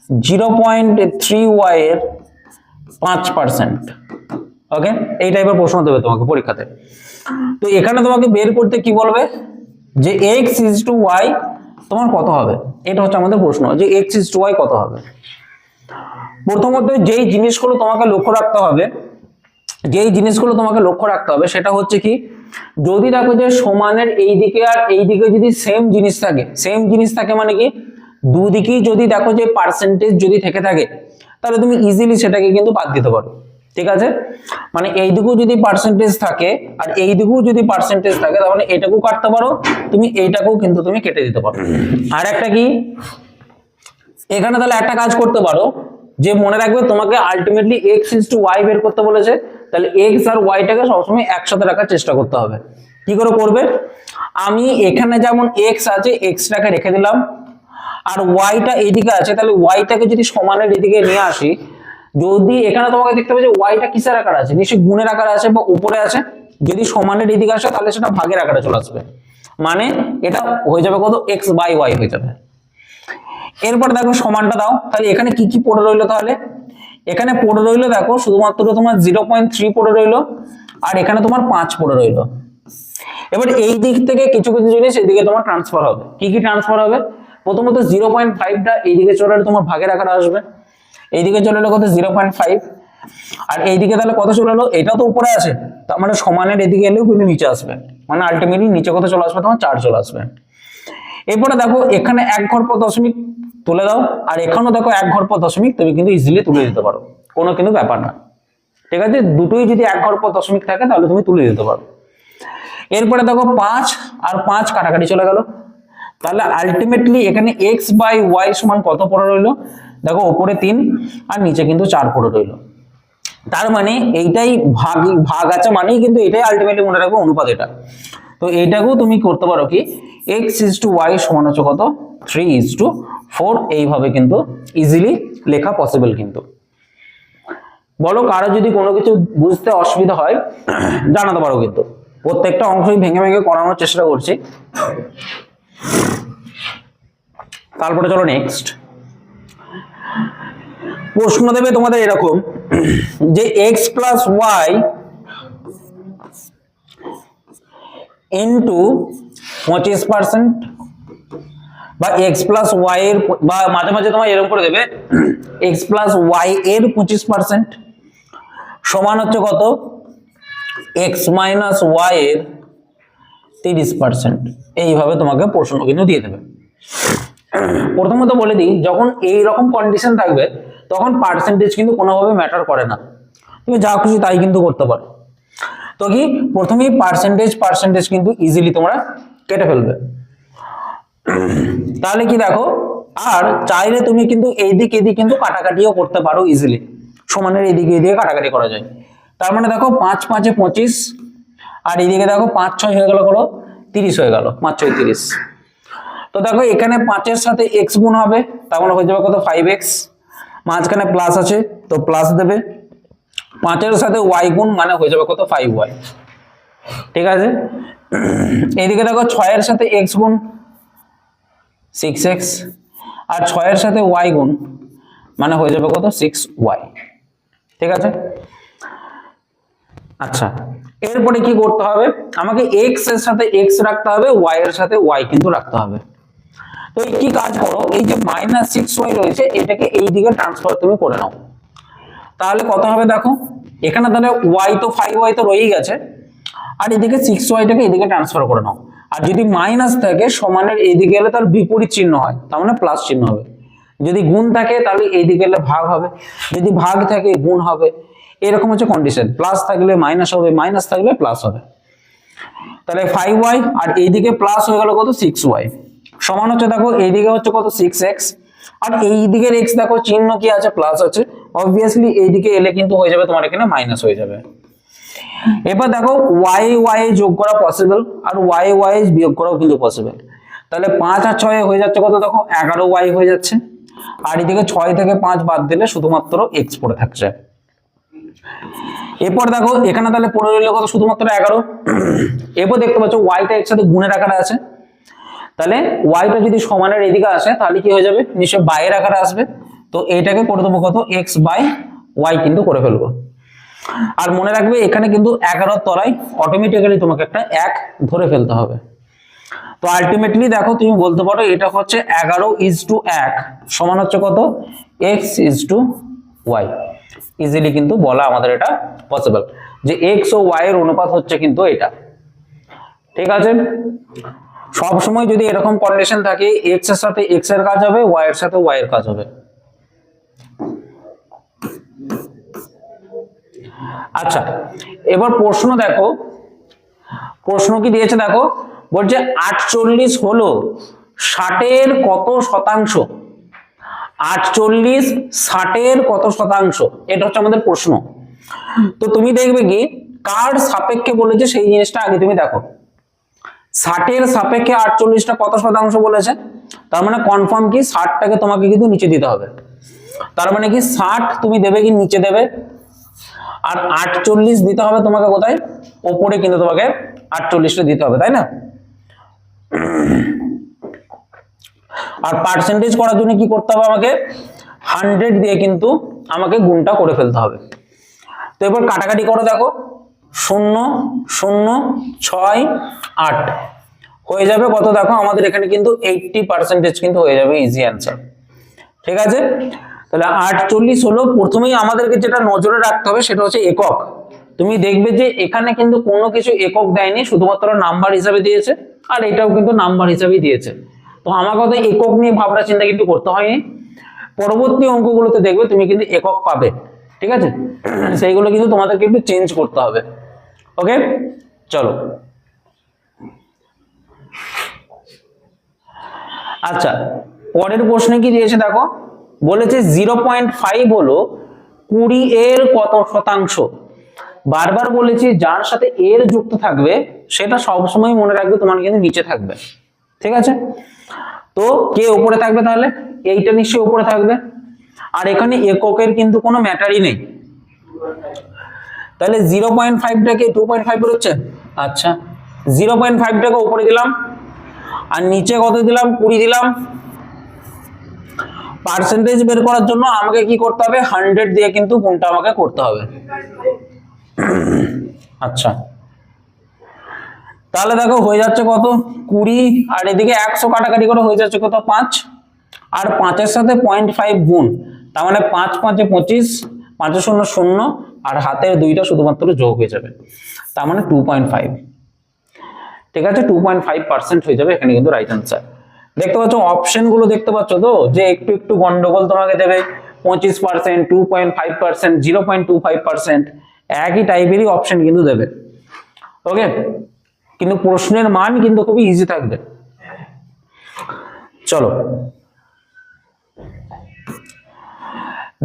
0.3y এর 5%। ওকে, এই টাইপের প্রশ্ন দেবে তোমাকে পরীক্ষাতে। তো এখানে তোমাকে বের করতে কি বলবে যে x ইজ টু y তোমার কত হবে, এটা হচ্ছে আমাদের প্রশ্ন যে x ইজ টু y কত হবে। প্রথমত যেই জিনিসগুলো তোমাকে লক্ষ্য রাখতে হবে সেটা হচ্ছে কি, যদি দেখো যে সমানের এই দিকে আর এই দিকে যদি সেম জিনিস থাকে মানে কি দুদিকেই যদি দেখো যে পার্সেন্টেজ যদি থেকে থাকে তাহলে তুমি ইজিলি সেটাকে কিন্তু বাদ দিতে পারো। ঠিক আছে, মানে এই দিকেও যদি পার্সেন্টেজ থাকে আর এই দিকেও যদি পার্সেন্টেজ থাকে তাহলে এটাকেও কাটতে পারো, তুমি এইটাকেও কিন্তু তুমি কেটে দিতে পারো। আর একটা কি, এখানে তাহলে একটা কাজ করতে পারো যে মনে রাখবে তোমাকে ultimately x is to y বের করতে বলেছে, তাহলে x আর y টাকে সবসময় একসাথে রাখার চেষ্টা করতে হবে। কি করে করবে, আমি এখানে যেমন x আছে x টাকে রেখে দিলাম, আর y টা এইদিকে আছে তাহলে y টাকে যদি সমানের এদিকে নিয়ে আসি, যদি এখানে তোমাকে দেখতে পাবে যে y টা কিসের আকারে আছে, নিশ্চয়ই গুণের আকারে আছে বা উপরে আছে, যদি সমানের এদিকে আসে তাহলে সেটা ভাগের আকারে চলে আসবে, মানে এটা হয়ে যাবে কত x বাই y হয়ে যাবে। এরপর দেখো সমানটা দাও, তাহলে এখানে কি কি পড়ে রইলো, তাহলে এখানে পড়ে রইলো দেখো শুধুমাত্র তোমার 0.3 পড়ে রইলো আর এখানে তোমার 5 পড়ে রইলো। এবার এই দিক থেকে কিছু কিছু জিনিস এইদিকে তোমার ট্রান্সফার হবে। কি কি ট্রান্সফার হবে, প্রথমত 0.5টা এইদিকে চলে এলে তোমার ভাগের আকারে আসবে, এইদিকে চলে এলো কত 0.5, আর এইদিকে তাহলে কত চলে এলো, এটা তো উপরে আছে তার মানে সমানের এদিকে এলেও কিন্তু নিচে আসবে, মানে আলটিমেটলি নিচে কত চলে আসবে, তোমার 4 চলে আসবে। এরপরে দেখো এখানে 1 ঘর পর দশমিক তুলে দাও, আর এখানেও দেখো 1 ঘর পর দশমিক তুমি কিন্তু ইজিলি তুলে দিতে পারো, কোনো কিন্তু ব্যাপার না। ঠিক আছে, দুটোই যদি 1 ঘর পর দশমিক থাকে তাহলে তুমি তুলে দিতে পারো। এরপরে দেখো 5 আর 5 কাটাকাটি চলে গেল, তাহলে আলটিমেটলি এখানে x বাই y সমান কত পড়ে রইলো, দেখো উপরে 3 আর নিচে কিন্তু 4 পড়ে রইলো। তার মানে এইটাই ভাগ আছে মানেই কিন্তু এটাই আলটিমেটলি মনে রাখবে অনুপাত এটা। তো এইটাকেও তুমি করতে পারো কি x ইজ টু y সমান হচ্ছে কত 3:4, এইভাবে কিন্তু ইজিলি লেখা পসিবল। কিন্তু বলো কারো যদি কোনো কিছু বুঝতে অসুবিধা হয় জানাতে পারো, কিন্তু প্রত্যেকটা অংশই ভেঙে ভেঙে করানোর চেষ্টা করছি। তারপরে চলো নেক্সট প্রশ্ন দেবে তোমাদের এরকম যে x প্লাস ওয়াই ইন্টু 25% বা x প্লাস ওয়াই এর, বা মাঝে মাঝে তোমার এরকম করে দেবে x প্লাস ওয়াই এর 25% সমান হচ্ছে কত x মাইনাস ওয়াই এর 30%। এইভাবে তোমাকে প্রশ্ন কিন্তু দিয়ে দেবে। প্রথমত বলে দিই, যখন এই রকম কন্ডিশন থাকবে তখন পার্সেন্টেজ কিন্তু কোনোভাবে ম্যাটার করে না, তুমি যা খুশি তাই কিন্তু করতে পারো। তো কি প্রথমেই পার্সেন্টেজ কিন্তু ইজিলি তোমরা কেটে ফেলবে। তাহলে কি দেখো, আর চাইলে তুমি কিন্তু এইদিক এদিক কিন্তু কাটাকাটিও করতে পারো ইজিলি, সমানের এইদিকে এদিকে কাটাকাটি করা যায়। তার মানে দেখো 5 5 এ 25 আর এইদিকে দেখো 5 6 হয়ে গেল, 30 হয়ে গেল, 5 6 30। তো দেখো এখানে 5 এর সাথে x গুণ হবে, তার মানে হয়ে যাবে কত 5x, মাঝখানে প্লাস আছে তো প্লাস দেবে, 5 এর সাথে y গুণ মানে হয়ে যাবে কত 5y। ঠিক আছে, এইদিকে দেখো 6 এর সাথে x গুণ 6x আর 6 এর সাথে y গুণ মানে হয়ে যাবে কত 6y। ঠিক আছে, আচ্ছা এরপরে কি করতে হবে, আমাকে x এর সাথে x রাখতে হবে, y এর সাথে y কিন্তু রাখতে হবে। তো কি কাজ করো, এই যে -6y রয়েছে এটাকে এই দিকে ট্রান্সফার তুমি করে নাও, তাহলে কত হবে দেখো, এখানে তাহলে y তো 5y তো রয়েই গেছে, আর এদিকে 6y টাকে এদিকে ট্রান্সফার করে নাও। আর যদি মাইনাস থাকে সমানের এইদিকে এলে তার বিপরীত চিহ্ন হয়, তার মানে প্লাস চিহ্ন হবে। যদি গুণ থাকে তাহলে এইদিকে এলে ভাগ হবে, যদি ভাগ থাকে গুণ হবে, এরকম হচ্ছে কন্ডিশন। প্লাস থাকলে মাইনাস হবে, মাইনাস থাকলে প্লাস হবে। তাহলে 5y আর এইদিকে প্লাস হয়ে গেল কত 6y সমান হচ্ছে দেখো এইদিকে হচ্ছে কত 6x, আর এই দিকের x দেখো চিহ্ন কি আছে প্লাস আছে, অবভিয়াসলি এইদিকে এলে কিন্তু হয়ে যাবে তোমার এখানে মাইনাস হয়ে যাবে। এবার দেখো y যোগ করা পসিবল আর y বিয়োগ করাও কিন্তু পসিবল। তাহলে 5 আর 6 হয়ে যাচ্ছে কত দেখো 11y হয়ে যাচ্ছে, আর এদিকে 6 থেকে 5 বাদ দিলে শুধুমাত্র x পড়ে থাকছে। এরপর দেখো এখানে তাহলে পড়ে রইল কত শুধুমাত্র 11। এরপর দেখতে পাচ্ছ yটা এর সাথে গুণের আকারে আছে, তাহলে yটা যদি সমানের এদিকে আসে তাহলে কি হয়ে যাবে নিশ্চয় বাইয়ের আকারে আসবে। তো তো এইটাকে করে দেবো কত x বাই ওয়াই কিন্তু করে ফেলবো। আর মনে রাখবে এখানে কিন্তু 11 তলায় অটোমেটিক্যালি তোমাকে একটা 1 ধরে ফেলতে হবে। তো আলটিমেটলি দেখো তুমি বলতে পারো এটা হচ্ছে 11:1 সমান হচ্ছে কত x:y। ইজিলি কিন্তু বলা আমাদের এটা পসিবল যে x ও y এর অনুপাত হচ্ছে কিন্তু এটা। ঠিক আছে, সব সময় যদি এরকম কন্ডিশন থাকে x এর সাথে x এর কাজ হবে, y এর সাথে y এর কাজ হবে। আচ্ছা, এবার প্রশ্ন দেখো, প্রশ্ন কি দিয়েছে দেখো, বলছে 48 হলো 60 এর কত শতাংশ। 48 60 এর কত শতাংশ, এটা হচ্ছে আমাদের প্রশ্ন। তো তুমি দেখবে কি কার সাপেক্ষে বলেছে সেই জিনিসটা আগে তুমি দেখো। 60 এর সাপেক্ষে 48টা কত শতাংশ বলেছে, তার মানে কনফার্ম কি 60টাকে তোমাকে কিন্তু নিচে দিতে হবে। তার মানে কি 60 তুমি দেবে কি নিচে দেবে, আর 48 দিতে হবে তোমাকে কোথায়, ওপরে কিন্তু তোমাকে 48টা দিতে হবে, তাই না? আর পার্সেন্টেজ করার জন্য কি করতে হবে, আমাকে 100 দিয়ে কিন্তু আমাকে গুণটা করে ফেলতে হবে। তো এবার কাটাকাটি করো, দেখো 0 0 6 8 হয়ে যাবে কত, দেখো আমাদের এখানে কিন্তু 80% কিন্তু হয়ে যাবে, ইজি অ্যান্সার। ঠিক আছে, তাহলে 48 হলো, প্রথমেই আমাদেরকে যেটা নজরে রাখতে হবে সেটা হচ্ছে একক। তুমি দেখবে যে এখানে কিন্তু কোনো কিছু একক দেয়নি, শুধুমাত্র নাম্বার হিসাবে দিয়েছে, আর এটাও কিন্তু নাম্বার হিসাবেই দিয়েছে। তো আমার কথা একক নিয়ে ভাবনা চিন্তা কিন্তু করতে হয়নি। পরবর্তী অঙ্কগুলোতে দেখবে তুমি কিন্তু একক পাবে, ঠিক আছে? সেইগুলো কিন্তু তোমাদেরকে একটু চেঞ্জ করতে হবে। ওকে, চলো। আচ্ছা, পরের প্রশ্নে কি দিয়েছে দেখো, বলেছে 0.5 হলো 20 এর কত শতাংশ। বারবার বলেছি যার সাথে এর যুক্ত থাকবে সেটা সবসময় মনে রাখবে তোমার কিন্তু নিচে থাকবে। ঠিক আছে, তো কে উপরে থাকবে, তাহলে এইটা নিশ্চয়ই উপরে থাকবে। আর এখানে এককের কিন্তু কোনো ম্যাটারই নেই, তাহলে 0.5টাকে 2.5 বেরোচ্ছে। আচ্ছা, 0.5টাকে উপরে দিলাম, আর নিচে কত দিলাম, 20 দিলাম। পার্সেন্টেজ বের করার জন্য আমাকে কি করতে হবে, 100 দিয়ে কিন্তু গুণটা আমাকে করতে হবে। আচ্ছা, তাহলে দেখো হয়ে যাচ্ছে কত 20, আর এদিকে 100 কাটাকাটি করে হয়ে যাচ্ছে কত 5, আর 5-এর সাথে 0.5 গুণ, তার মানে 5 5 25, 5 0 0, আর হাতের 2টা শুধুমাত্র যোগ হয়ে যাবে, তার মানে 2.5। ঠিক আছে, 2.5% হয়ে যাবে এখানে কিন্তু রাইট অ্যান্সার। দেখতে পাচ্ছ অপশন গুলো, দেখতে পাচ্ছ তো যে একটু একটু গন্ডগোল তোমাকে দেবে, 25%, 2.5%, 0.25%, একই টাইপেরই অপশন কিন্তু দেবে। ওকে, কিন্তু প্রশ্নের মান কিন্তু খুবই ইজি থাকবে। চলো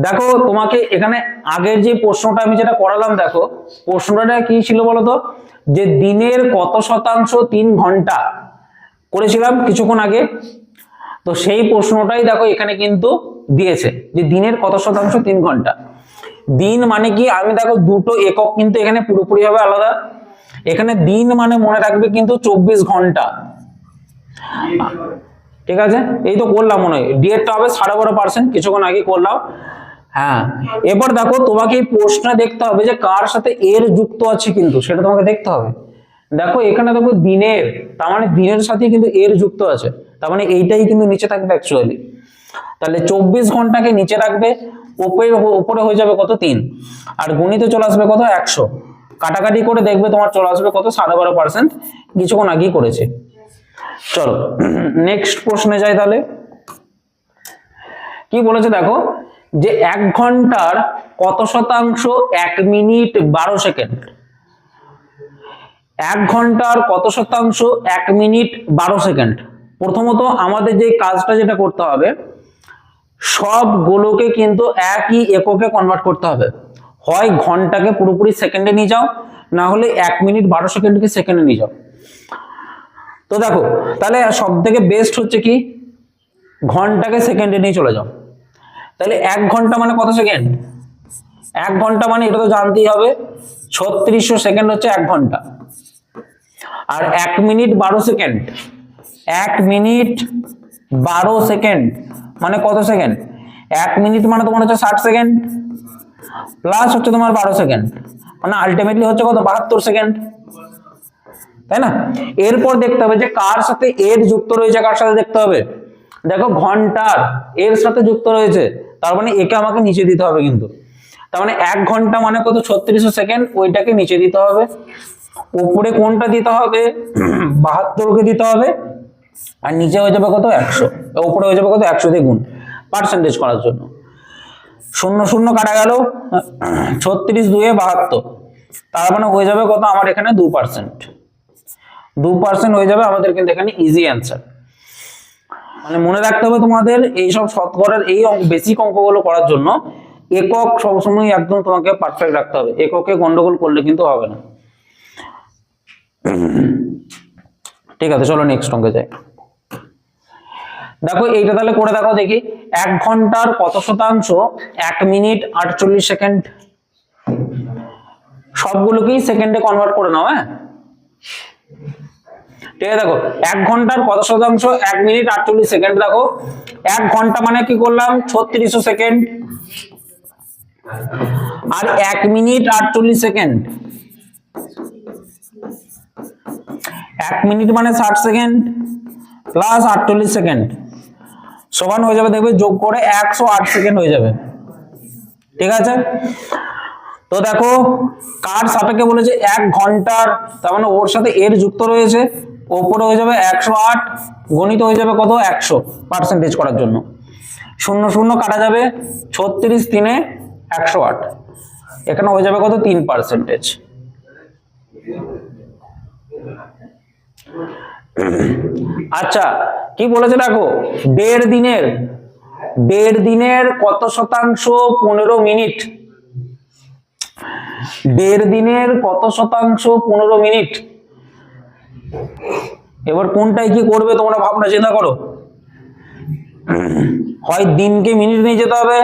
দেখো, তোমাকে এখানে আগের যে প্রশ্নটা আমি যেটা করালাম, দেখো প্রশ্নটা কি ছিল বলতো, যে দিনের কত শতাংশ 3 ঘন্টা করেছিলাম কিছুক্ষণ আগে। তো সেই প্রশ্নটাই দেখো এখানে কিন্তু দিয়েছে যে দিনের কত শতাংশ 3 ঘন্টা। দিন মানে কি, আমি দেখো দুটো একক কিন্তু এখানে পুরোপুরি ভাবে আলাদা। এখানে দিন মানে মনে রাখবে কিন্তু 24 ঘন্টা। ঠিক আছে, এই তো করলাম মনে হয়, ডিএটা হবে 12.5%, কিছুক্ষণ আগে করলাম। হ্যাঁ, এবার দেখো তোমাকে এই প্রশ্নে দেখতে হবে যে কার সাথে এর যুক্ত আছে, কিন্তু সেটা তোমাকে দেখতে হবে। দেখো এখানে দেখো দিনের, তার মানে দিনের সাথে কিন্তু এর যুক্ত আছে, তার মানে এইটাই কিন্তু নিচে থাকবে অ্যাকচুয়ালি। তাহলে 24 ঘন্টাকে নিচে রাখবে, উপরে হয়ে যাবে কত 3, আর গণিতে চলে আসবে কত 100, কাটাকাটি করে দেখবে তোমার চলে আসবে কত 12.5%, কিছুক্ষণ আগেই করেছে। চলো নেক্সট প্রশ্নে যাই। তাহলে কি বলেছে দেখো, যে 1 ঘন্টার কত শতাংশ 1 মিনিট 12 সেকেন্ড। 1 ঘন্টার কত শতাংশ 1 মিনিট 12 সেকেন্ড। প্রথমত আমাদের যে কাজটা যেটা করতে হবে, সবগুলোকে কিন্তু একই এককে কনভার্ট করতে হবে। হয় ঘন্টাকে পুরোপুরি সেকেন্ডে নিয়ে যাও, না হলে 1 মিনিট 12 সেকেন্ডকে সেকেন্ডে নিয়ে যাও। তো দেখো তাহলে সব থেকে বেস্ট হচ্ছে কি, ঘন্টাকে সেকেন্ডে নিয়ে চলে যাও। তাহলে 1 ঘন্টা মানে কত সেকেন্ড, 1 ঘন্টা মানে এটা তো জানতেই হবে, 3600 সেকেন্ড হচ্ছে 1 ঘন্টা। আর 1 মিনিট 12 সেকেন্ড, 1 মিনিট 12 সেকেন্ড মানে কত সেকেন্ড, 1 মিনিট মানে তোমার হচ্ছে 60 সেকেন্ড প্লাস হচ্ছে তোমার 12 সেকেন্ড, মানে আলটিমেটলি হচ্ছে কত 72 সেকেন্ড, তাই না? এরপর দেখতে হবে যে কার সাথে এর যুক্ত রয়েছে, কার সাথে দেখতে হবে, দেখো ঘন্টার এর সাথে যুক্ত রয়েছে, তার মানে একে আমাকে নিচে দিতে হবে কিন্তু। তার মানে 1 ঘন্টা মানে কত 3600 সেকেন্ড, ওইটাকে নিচে দিতে হবে। উপরে কোনটা দিতে হবে 72কে দিতে হবে, আর নিচে হয়ে যাবে কত 100, উপরে হয়ে যাবে কত 100 দিয়ে গুণ পার্সেন্টেজ করার জন্য। 0 0 কাটা গেল, 36 2 72, তার মানে হয়ে যাবে কত আমার এখানে 2%, 2% হয়ে যাবে আমাদের কিন্তু এখানে ইজি অ্যান্সার। মানে মনে রাখতে হবে তোমাদের এইসব শতকরার এই বেসিক অঙ্কগুলো করার জন্য একক সবসময় একদম তোমাকে পারফেক্ট রাখতে হবে, এককে গন্ডগোল করলে কিন্তু হবে না। ঠিক আছে, চলো নেক্সট অঙ্কে যাই। দেখো এইটা তাহলে করে দেখো দেখি, 1 ঘন্টার কত শতাংশ 1 মিনিট 48 সেকেন্ড, সবগুলোকেই সেকেন্ডে কনভার্ট করে নাও। হ্যাঁ, ঠিক আছে, দেখো 1 ঘন্টার কত শতাংশ 1 মিনিট 48 সেকেন্ড, দেখো 1 ঘন্টা মানে কি করলাম 3600 সেকেন্ড, আর 1 মিনিট 48 সেকেন্ড, 1 মিনিট মানে 60 সেকেন্ড প্লাস 48 সেকেন্ড সমান হয়ে যাবে, দেখবে যোগ করে 108 সেকেন্ড হয়ে যাবে। ঠিক আছে, তো দেখো কার সাপেক্ষে বলেছে 1 ঘন্টার, তার মানে ওর সাথে এর যুক্ত রয়েছে, ওপরে হয়ে যাবে 108 গণিত হয়ে যাবে কত 100 পার্সেন্টেজ করার জন্য। 0 0 কাটা যাবে, 36 3 108, এখানে হয়ে যাবে কত 3%। আচ্ছা কি বলেছে দেখো, 1.5 দিনের কত শতাংশ 15 মিনিট, 1.5 দিনের কত শতাংশ 15 মিনিট। এবার কোনটাই কি করবে তোমরা ভাবনা চিন্তা করো, হয় দিনকে মিনিট নিয়ে যেতে হবে,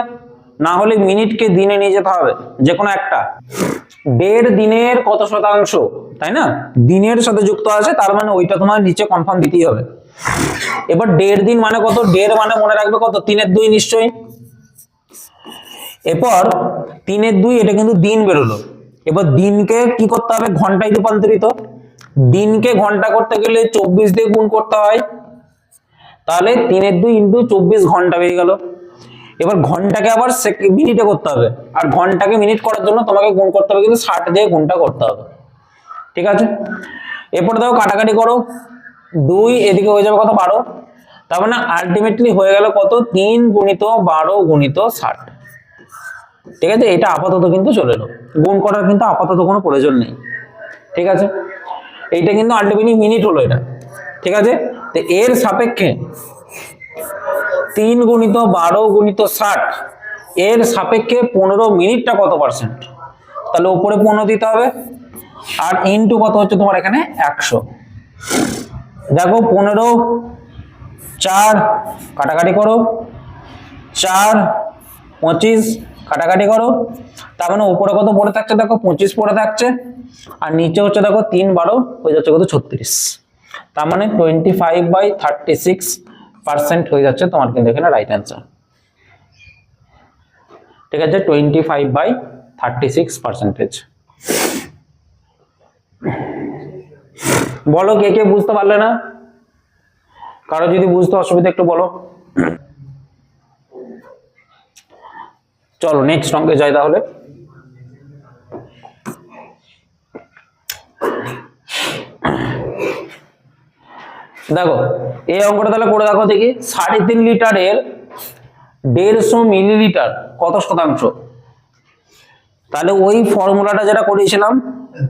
না হলে মিনিটকে দিনে নিয়ে যেতে হবে, যে কোনো একটা। 1.5 দিনের কত শতাংশ, তাই না, দিনের সাথে যুক্ত আছে, তার মানে ওইটা তোমার নিচে কনফার্ম দিতেই হবে। এবার 1.5 দিন মানে কত, 1.5 মানে মনে রাখবে কত 3 2 নিশ্চয়ই, এরপর 3 2 এটা কিন্তু দিন বেরোলো। এবার দিনকে কি করতে হবে ঘন্টায় রূপান্তরিত, দিনকে ঘন্টা করতে গেলে 24 দিয়ে গুণ করতে হয়, তাহলে 3 2 ইন্টু 24 ঘন্টা বেরিয়ে গেল। এবার ঘন্টাকে আবার মিনিটে করতে হবে, আর ঘন্টাকে মিনিট করার জন্য তোমাকে গুণ করতে হবে কিন্তু 60 দিয়ে গুণটা করতে হবে। ঠিক আছে, এরপর দেখো কাটাকাটি করো, 2 এদিকে হয়ে যাবে কত 12, তার মানে আলটিমেটলি হয়ে গেল কত 3 গুণিত 12 গুণিত 60। ঠিক আছে, এটা আপাতত কিন্তু চলে এলো, গুণ করার কিন্তু আপাতত কোনো প্রয়োজন নেই। ঠিক আছে, এইটা কিন্তু আলটিমেটলি মিনিট হলো এটা। ঠিক আছে, তো এর সাপেক্ষে 3 গুণিত 12 গুণিত 60, এর সাপেক্ষে 15 মিনিটটা কত পার্সেন্ট, তাহলে উপরে 15 দিতে হবে, আর ইনটু কত হচ্ছে তোমার এখানে 100। দেখো 15 4 কাটাকাটি করো, 4 25 কাটাকাটি করো, তার মানে উপরে কত পড়ে থাকছে দেখো 25 পড়ে থাকছে, আর নিচে হচ্ছে দেখো 3 12 হয়ে যাচ্ছে কত 36, তার মানে 25/36% হয়ে যাচ্ছে তোমার কিন্তু এখানে রাইট অ্যান্সার। ঠিক আছে, 25/36%। বলো কে কে বুঝতে পারলে না, কারো যদি বুঝতে অসুবিধা একটু বলো। চলো নেক্সট অঙ্কে যাই তাহলে। দেখো এই অঙ্কটা তাহলে করে দেখো দেখি, 3.5 লিটারের 150 মিলিলিটার কত শতাংশ, তাহলে ওই ফর্মুলাটা যেটা করেছিলাম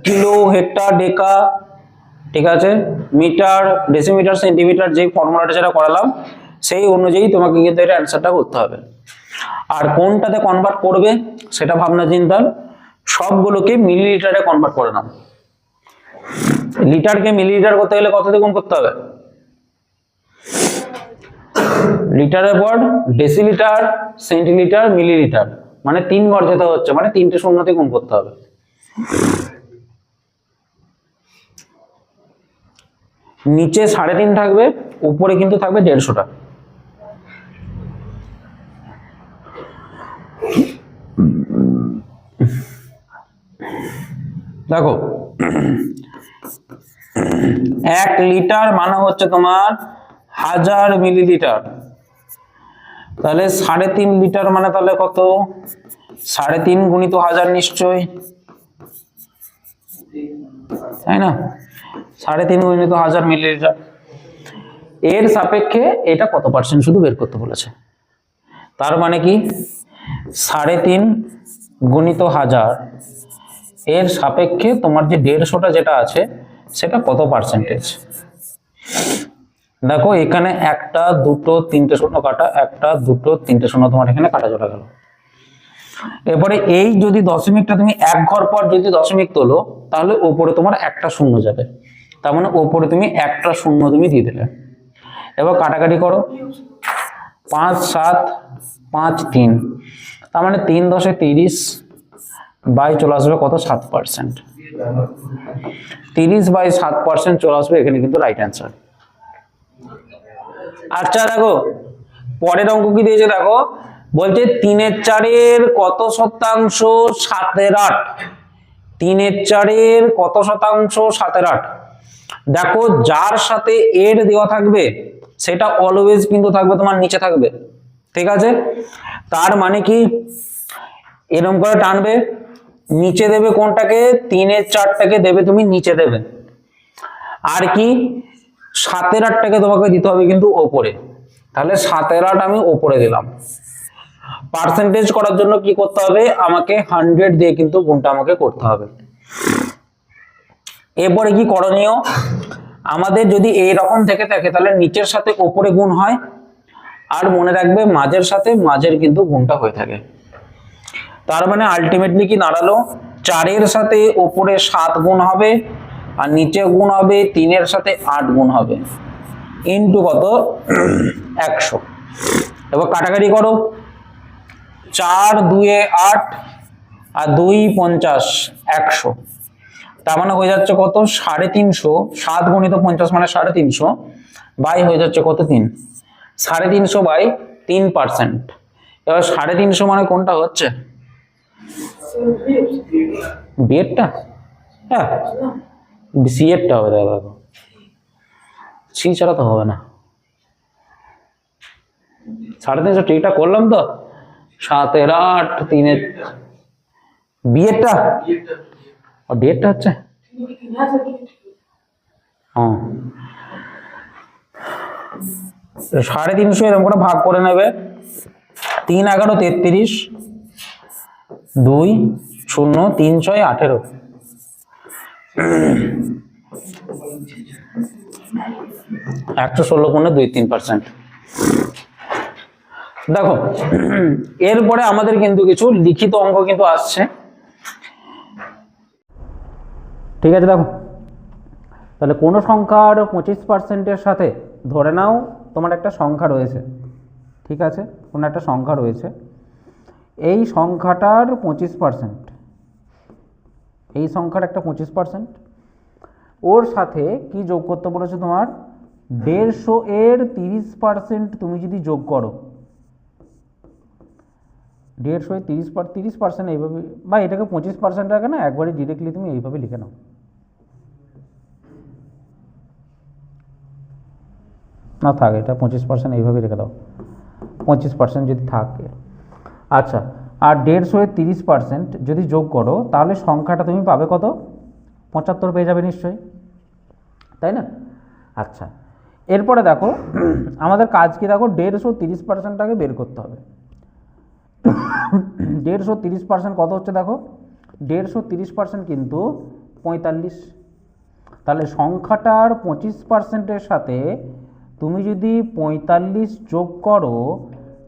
কিলো হেক্টর ডেকা, ঠিক আছে, মিটার ডেসিমিটার সেন্টিমিটার, যে ফর্মুলাটা যেটা করালাম সেই অনুযায়ী তোমাকে কিন্তু এটা অ্যান্সারটা করতে হবে। আর কোনটাতে কনভার্ট করবে সেটা ভাবনা চিন্তা, সবগুলোকে মিলিলিটারে কনভার্ট করে নাও। লিটারকে মিলিলিটার করতে গেলে কত দিয়ে গুণ করতে হবে, লিটারের পর ডেসিলিটার সেন্টিলিটার মিলিলিটার, মানে 3 বার যেতে হচ্ছে, মানে 3টে শূন্যতে গুণ করতে হবে। নিচে 3.5 থাকবে, উপরে কিন্তু থাকবে 150টা। দেখো 1 লিটার মানে হচ্ছে তোমার 1000 মিলিলিটার, তাহলে 3.5 লিটার মানে তাহলে কত, 3.5 গুণিত 1000 নিশ্চয়, তাই না? 3.5 গুণিত 1000 মিলিলিটার। এর সাপেক্ষে এটা কত পার্সেন্ট শুধু বের করতে বলেছে। তার মানে কি 3.5 গুণিত 1000 এর সাপেক্ষে তোমার যে 150টা যেটা আছে সেটা কত পার্সেন্টেজ। দেখো এখানে 1 2 3টে শূন্য কাটা, 1 2 3টে শূন্য তোমার এখানে কাটা চলে গেল। এরপরে এই যদি দশমিকটা তুমি 1 ঘর পর যদি দশমিক তোলো তাহলে উপরে তোমার একটা শূন্য যাবে, তার মানে উপরে তুমি একটা শূন্য তুমি দিয়ে দিলে। এবার কাটাকাটি করো, 5 7 5 3, তার মানে 3 10 30 বাই চলে আসবে কত 7%। 30 বাই 7% চলে আসবে এখানে কিন্তু রাইট অ্যান্সার। আচ্ছা দেখো পরের অঙ্ক কি দিয়েছে, দেখো বলছে 3/4 কত শতাংশ 7/8। 3/4 কত শতাংশ 7/8। দেখো যার সাথে এর দেওয়া থাকবে সেটা অলওয়েজ কিন্তু থাকবে তোমার নিচে থাকবে, ঠিক আছে? তার মানে কি এরকম করে টানবে, নিচে দেবে কোনটাকে, 3/4টাকে দেবে তুমি নিচে দেবে, আর কি 7/8টাকে তোমাকে দিতে হবে কিন্তু ওপরে। তাহলে 7/8 আমি ওপরে দিলাম। পার্সেন্টেজ করার জন্য কি করতে হবে, আমাকে 100 দিয়ে কিন্তু গুণটা আমাকে করতে হবে। এরপরে কি করণীয়, আমাদের যদি এই রকম থেকে থাকে তাহলে নিচের সাথে ওপরে গুণ হয়, আর মনে রাখবে মাঝের সাথে মাঝের কিন্তু গুণটা হয়ে থাকে। তার মানে আলটিমেটলি কি দাঁড়ালো, 4-এর সাথে ওপরে 7 গুণ হবে আর নিচে গুণ হবে 3-এর সাথে 8 গুণ হবে, ইন্টু কত 100। এবার কাটাকাটি করো, 4 2 8 আর 2 50 100, তার মানে হয়ে যাচ্ছে কত 350। 7 গুণিত 50 মানে 350 বাই হয়ে যাচ্ছে কত 3, 350 বাই 3%। এবার 350 মানে কোনটা হচ্ছে, বিয়েরটা, হ্যাঁ সিএরটা হবে। দেখো সি ছাড়া তো হবে না। 350 ঠিকঠাক করলাম তো, 7/8 3-এর বিয়েরটা আর ডেটটা হচ্ছে, হ্যাঁ 350 এরকম করে ভাগ করে নেবে। 3 11 33, 2 0 3 6 18, 116 গুণে 2 3%। দেখো এরপরে আমাদের কিন্তু কিছু লিখিত অঙ্ক কিন্তু আসছে, ঠিক আছে? দেখো তাহলে কোনো সংখ্যার 25%-এর সাথে ধরে নাও তোমার একটা সংখ্যা রয়েছে, ঠিক আছে? কোনো একটা সংখ্যা রয়েছে, এই সংখ্যাটার 25%, এই সংখ্যার একটা 25%, ওর সাথে কি যোগ করতে বলেছে তোমার 150-এর 30% তুমি যদি যোগ করো, 150-এর 30% এইভাবে, বা এটাকে 25% রাখে না, একবারই ডিরেক্টলি তুমি এইভাবে লিখে নাও, না থাক এটা 25% এইভাবে রেখে দাও, 25% যদি থাকে। আচ্ছা, আর 150-এর 30% যদি যোগ করো তাহলে সংখ্যাটা তুমি পাবে কত, 75 পেয়ে যাবে নিশ্চয়ই, তাই না? আচ্ছা এরপরে দেখো আমাদের কাজ কি, দেখো 150 30%টাকে বের করতে হবে। 150 30% কত হচ্ছে, দেখো 150 30% কিন্তু 45। তাহলে সংখ্যাটার 25%-এর সাথে তুমি যদি 45 যোগ করো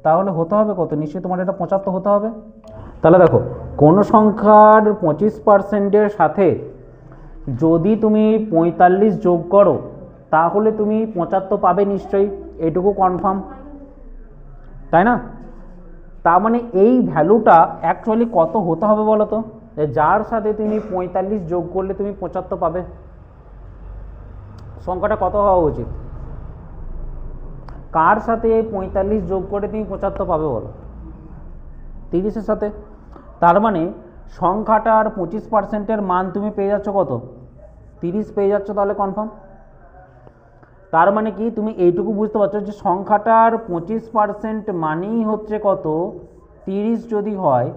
তাহলে হতে হবে কত, নিশ্চয়ই তোমার এটা 75 হতে হবে। তাহলে দেখো কোনো সংখ্যার 25%-এর সাথে যদি তুমি 45 যোগ করো তাহলে তুমি 75 পাবে নিশ্চয়ই, এইটুকু কনফার্ম, তাই না? তার মানে এই ভ্যালুটা অ্যাকচুয়ালি কত হতে হবে বলো তো, যার সাথে তুমি 45 যোগ করলে তুমি 75 পাবে, সংখ্যাটা কত হওয়া উচিত, কার সাথে 45 যোগ করে তুমি 75 পাবে বলো? 30-এর সাথে। তার মানে সংখ্যাটার 25%-এর মান তুমি পেয়ে যাচ্ছ কত? 30 পেয়ে যাচ্ছ, তাহলে কনফার্ম। তার মানে কি তুমি এইটুকু বুঝতে পারছো যে সংখ্যাটার 25% মানেই হচ্ছে কত? 30 যদি হয়,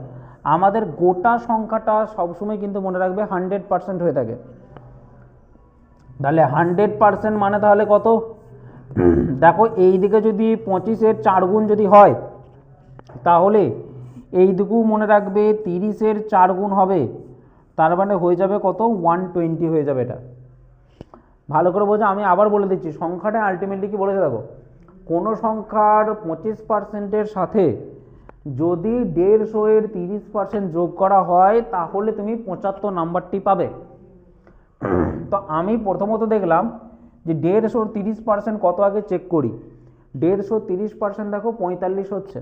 আমাদের গোটা সংখ্যাটা সবসময় কিন্তু মনে রাখবে 100% হয়ে থাকে। তাহলে 100% মানে তাহলে কত? দেখো এই দিকে যদি 25-এর 4 গুণ যদি হয়, তাহলে এইদিকেও মনে রাখবে 30-এর 4 গুণ হবে, তার মানে হয়ে যাবে কত? 120 হয়ে যাবে। এটা ভালো করে বোঝো, আমি আবার বলে দিচ্ছি সংখ্যাটা আলটিমেটলি কি বলেছে দেখো, কোনো সংখ্যার 25%-এর সাথে যদি 150-এর 30% যোগ করা হয়, তাহলে তুমি 75 নাম্বারটি পাবে। তো আমি প্রথমত দেখলাম যে 150-র 30% কত, আগে চেক করি। 150-র 30% দেখো 45 হচ্ছে,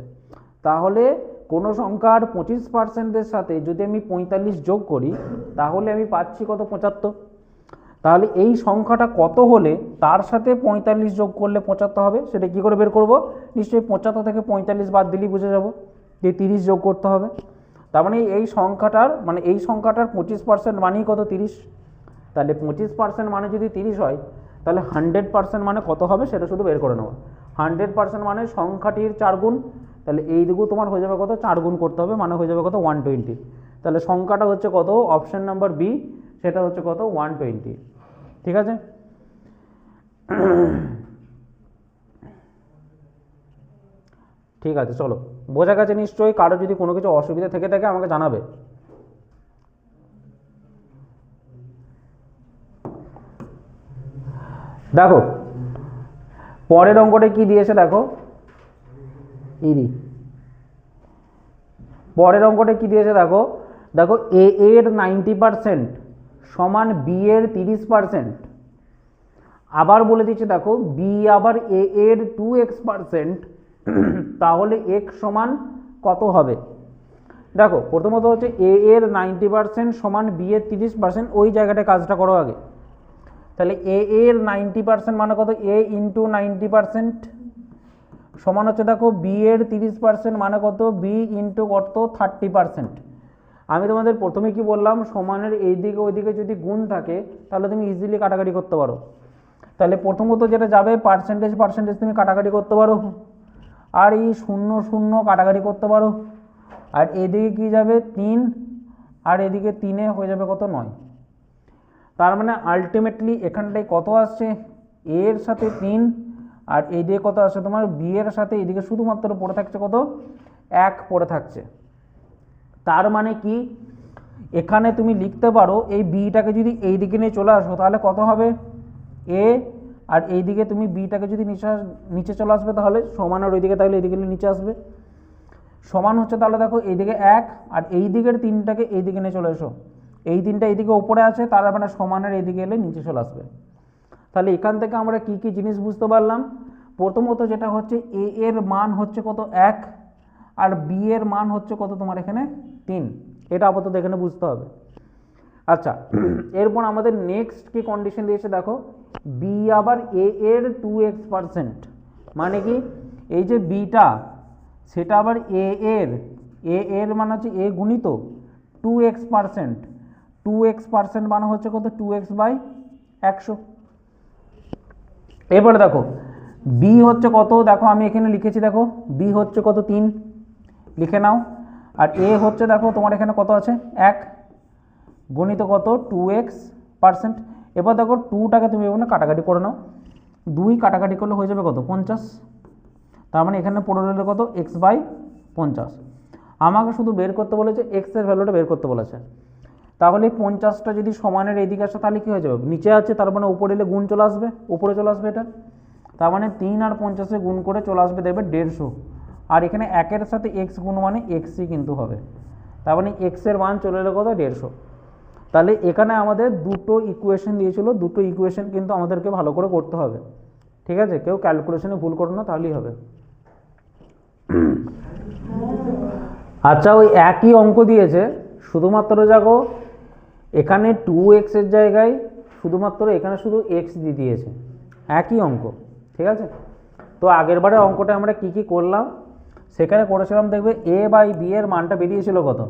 তাহলে কোনো সংখ্যার 25%-এর সাথে যদি আমি 45 যোগ করি, তাহলে আমি পাচ্ছি কত? 75। তাহলে এই সংখ্যাটা কত হলে তার সাথে 45 যোগ করলে 75 হবে, সেটা কী করে বের করব? নিশ্চয়ই 75 থেকে 45 বাদ দিলেই বুঝে যাব যে 30 যোগ করতে হবে। তার মানে এই সংখ্যাটার 25% মানেই কত? 30। তাহলে 25% মানে যদি 30 হয়, তাহলে 100% মানে কত হবে সেটা শুধু বের করে নেওয়া। 100% মানে সংখ্যাটির 4 গুণ, তাহলে এই দিকেও তোমার হয়ে যাবে কত? 4 গুণ করতে হবে, মানে হয়ে যাবে কত? 120। তাহলে সংখ্যাটা হচ্ছে কত? অপশন নাম্বার বি, সেটা হচ্ছে কত? 120। ঠিক আছে। ঠিক আছে, চলো, বোঝা গেছে নিশ্চয়ই। কারো যদি কোনো কিছু অসুবিধা থেকে থাকে আমাকে জানাবে। দেখো পরের অঙ্কটা কি দিয়েছে, দেখো পরের অঙ্কটা কি দিয়েছে দেখো, দেখো এ এর 90% সমান বি এর 30%। আবার বলে দিচ্ছে দেখো বি আবার এ এর 2x%, তাহলে x সমান কত হবে? দেখো প্রথমত হচ্ছে এ এর 90% সমান বি এর 30%, ওই জায়গাটা কাজটা করো আগে। তাহলে এ এর 90% মানে কত? এ ইন্টু 90% সমান হচ্ছে দেখো বি এর 30% মানে কত? বি ইন্টু কত? 30%। আমি তোমাদের প্রথমে কি বললাম, সমানের এই দিকে ওই দিকে যদি গুণ থাকে তাহলে তুমি ইজিলি কাটাকাটি করতে পারো। তাহলে প্রথমত যেটা যাবে পার্সেন্টেজ তুমি কাটাকাটি করতে পারো, আর এই 0 0 কাটাকাটি করতে পারো, আর এদিকে কি যাবে? 3, আর এদিকে 3-এ হয়ে যাবে কত? 9। তার মানে আলটিমেটলি এখানটায় কত আসছে? এ এর সাথে 3, আর এইদিকে কত আসছে তোমার? বি এর সাথে এদিকে শুধুমাত্র পড়ে থাকছে কত? 1 পড়ে থাকছে। তার মানে কি এখানে তুমি লিখতে পারো এই বিটাকে যদি এই দিকে নিয়ে চলে আসো তাহলে কত হবে? এ, আর এই দিকে তুমি বিটাকে যদি নিচে চলে আসবে তাহলে সমান, আর ওইদিকে তাহলে এইদিকে নিচে আসবে। সমান হচ্ছে তাহলে দেখো এইদিকে 1, আর এই দিকের 3টাকে এইদিকে নিয়ে চলে এসো, এই 3টা এইদিকে উপরে আছে, তার মানে সমানের এইদিকে এলে নিচে চলে আসবে। তাহলে এখান থেকে আমরা কি কি জিনিস বুঝতে পারলাম? প্রথমত যেটা হচ্ছে এ এর মান হচ্ছে কত? 1, আর বি এর মান হচ্ছে কত তোমার এখানে? 3। এটা আপাতত এখানে বুঝতে হবে। আচ্ছা, এরপর আমাদের নেক্সট কি কন্ডিশন দিয়েছে দেখো, বি আবার এ এর 2x%, মানে কি এই যে বিটা সেটা আবার এ এর মানে হচ্ছে এ গুণিত 2x%। 2x% মানে হচ্ছে কত? 2x/100। এরপরে দেখো বি হচ্ছে কত? দেখো আমি এখানে লিখেছি, দেখো বি হচ্ছে কত? 3 লিখে নাও। আর এ হচ্ছে দেখো তোমার এখানে কত আছে? 1 গণিত কত? 2x%। এবার দেখো 2টাকে তুমি এখানে কাটাকাটি করে নাও, 2 কাটাকাটি করলে হয়ে যাবে কত? 50। তার মানে এখানে পড়ে রইল কত? x/50। আমাকে শুধু বের করতে বলেছে এক্স এর ভ্যালুটা বের করতে বলেছে। তাহলে 50টা যদি সমানের এইদিকে আসে তাহলে কী হয়ে যাবে? নিচে আছে, তার মানে উপরে এলে গুণ চলে আসবে, উপরে চলে আসবে এটা। তার মানে 3 আর 50-এ গুণ করে চলে আসবে দেখবে 150, আর এখানে 1-এর সাথে এক্স গুণ মানে এক্সই কিন্তু হবে। তার মানে এক্স এর মান চলে এলো কত? 150। তাহলে এখানে আমাদের দুটো ইকুয়েশন দিয়েছিল, দুটো ইকুয়েশন কিন্তু আমাদেরকে ভালো করে করতে হবে। ঠিক আছে, কেউ ক্যালকুলেশনে ভুল করো না, তাহলেই হবে। আচ্ছা, ওই একই অঙ্ক দিয়েছে, শুধুমাত্র দেখো এখানে 2x এর জায়গায় শুধুমাত্র এখানে শুধু x দিয়ে দিয়েছে, একই অঙ্ক। ঠিক আছে, তো আগেরবারে অঙ্কটা আমরা কি কি করলাম, সেখানে করেছিলাম, দেখবে এ বাই বি এর মানটা বেরিয়েছিল কত,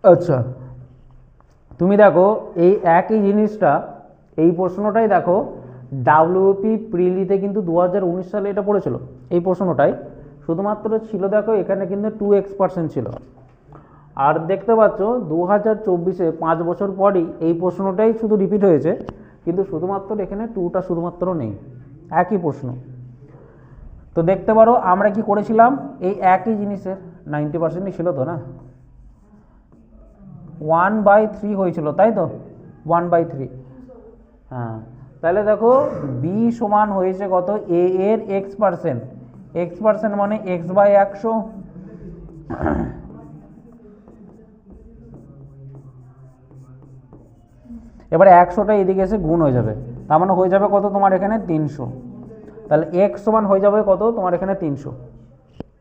আচ্ছা তুমি দেখো এই একই জিনিসটা, এই প্রশ্নটাই দেখো ডাব্লিউপি প্রিলিতে কিন্তু 2019 সালে এটা পড়েছিল, এই প্রশ্নটাই শুধুমাত্র ছিল দেখো এখানে কিন্তু 2x% ছিল। আর দেখতে পাচ্ছ 2024-এ 5 বছর পরই এই প্রশ্নটাই শুধু রিপিট হয়েছে, কিন্তু শুধুমাত্র এখানে 2টা শুধুমাত্র নেই, একই প্রশ্ন। তো দেখতে পারো আমরা কি করেছিলাম, এই একই জিনিসের 90%ই ছিল তো না, 1/3 হয়েছিল তাই তো, 1/3। হ্যাঁ, তাহলে দেখো বি সমান হয়েছে কত, এ এর x%, x% মানে x/100, এবারে 100টা এদিকে এসে গুণ হয়ে যাবে, তার মানে হয়ে যাবে কত তোমার এখানে 300, তাহলে x সমান হয়ে যাবে কত তোমার এখানে 300।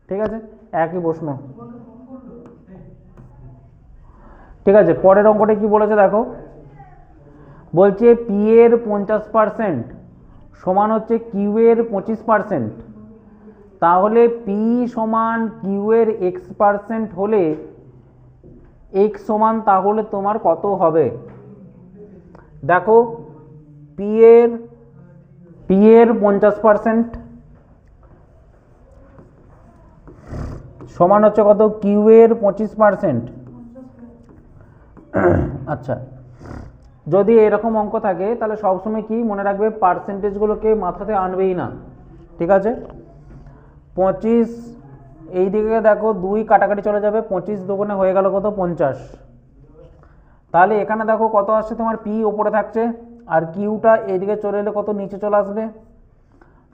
ঠিক আছে, একই প্রশ্ন। ঠিক আছে, পরের অঙ্কটা কি বলেছে দেখো, বলছে পি এর 50% সমান হচ্ছে কিউ এর 25%, তাহলে পি সমান কিউ এর x% হলে x সমান তাহলে তোমার কত হবে। দেখো পি এর 50% সমান হচ্ছে কত, কিউ এর 25%। আচ্ছা, যদি এরকম অঙ্ক থাকে তাহলে সবসময় কি মনে রাখবে, পার্সেন্টেজগুলোকে মাথাতে আনবেই না। ঠিক আছে, 25 এই দিকে দেখো 2 কাটাকাটি চলে যাবে, 25 দুগুণে হয়ে গেল কত 50, তাহলে এখানে দেখো কত আসছে তোমার, পি ওপরে থাকছে আর কিউটা এইদিকে চলে এলে কত নিচে চলে আসবে,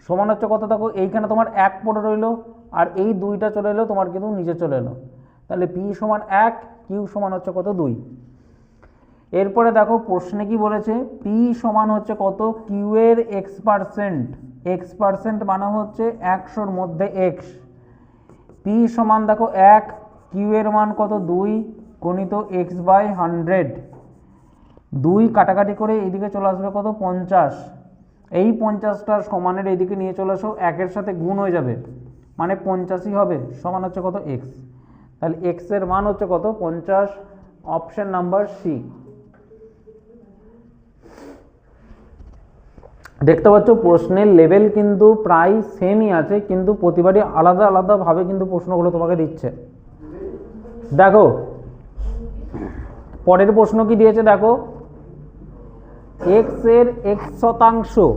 সমান হচ্ছে কত, দেখো এইখানে তোমার 1 পড়ে রইলো আর এই 2টা চলে এলো তোমার কিন্তু নিচে চলে এলো, তাহলে পি সমান 1, কিউ সমান হচ্ছে কত 2। এরপরে দেখো প্রশ্নে কি বলেছে, পি সমান হচ্ছে কত, কিউ এর x% মানে হচ্ছে 100-র মধ্যে x, পি সমান দেখো 1, কিউ এর মান কত 2 গণিত x/100, 2 কাটাকাটি করে এইদিকে চলে আসবে কত 50, এই 50টা সমানের এইদিকে নিয়ে চলে আসো, 1-এর সাথে গুণ হয়ে যাবে মানে 85 হবে, সমান হচ্ছে কত x, তাহলে x এর মান হচ্ছে কত 50, অপশন নাম্বার সি। দেখতে পাচ্ছ প্রশ্নের লেভেল কিন্তু প্রায় সেমই আছে, কিন্তু প্রতিবারই আলাদা আলাদাভাবে কিন্তু প্রশ্নগুলো তোমাকে দিচ্ছে। দেখো পরের প্রশ্ন কি দিয়েছে দেখো, x এর x%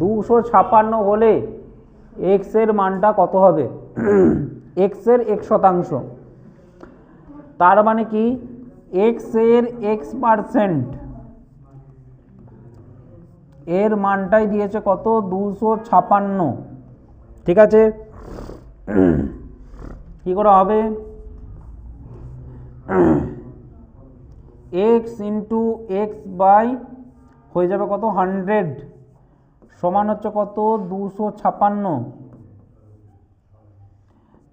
256 হলে x এর মানটা কত হবে, x এর x%, তার মানে কি x এর x% এর মানটাই দিয়েছে কত 256। ঠিক আছে, কি করে হবে, x ইন্টু এক্স বাই হয়ে যাবে কত 100 সমান হচ্ছে কত 256,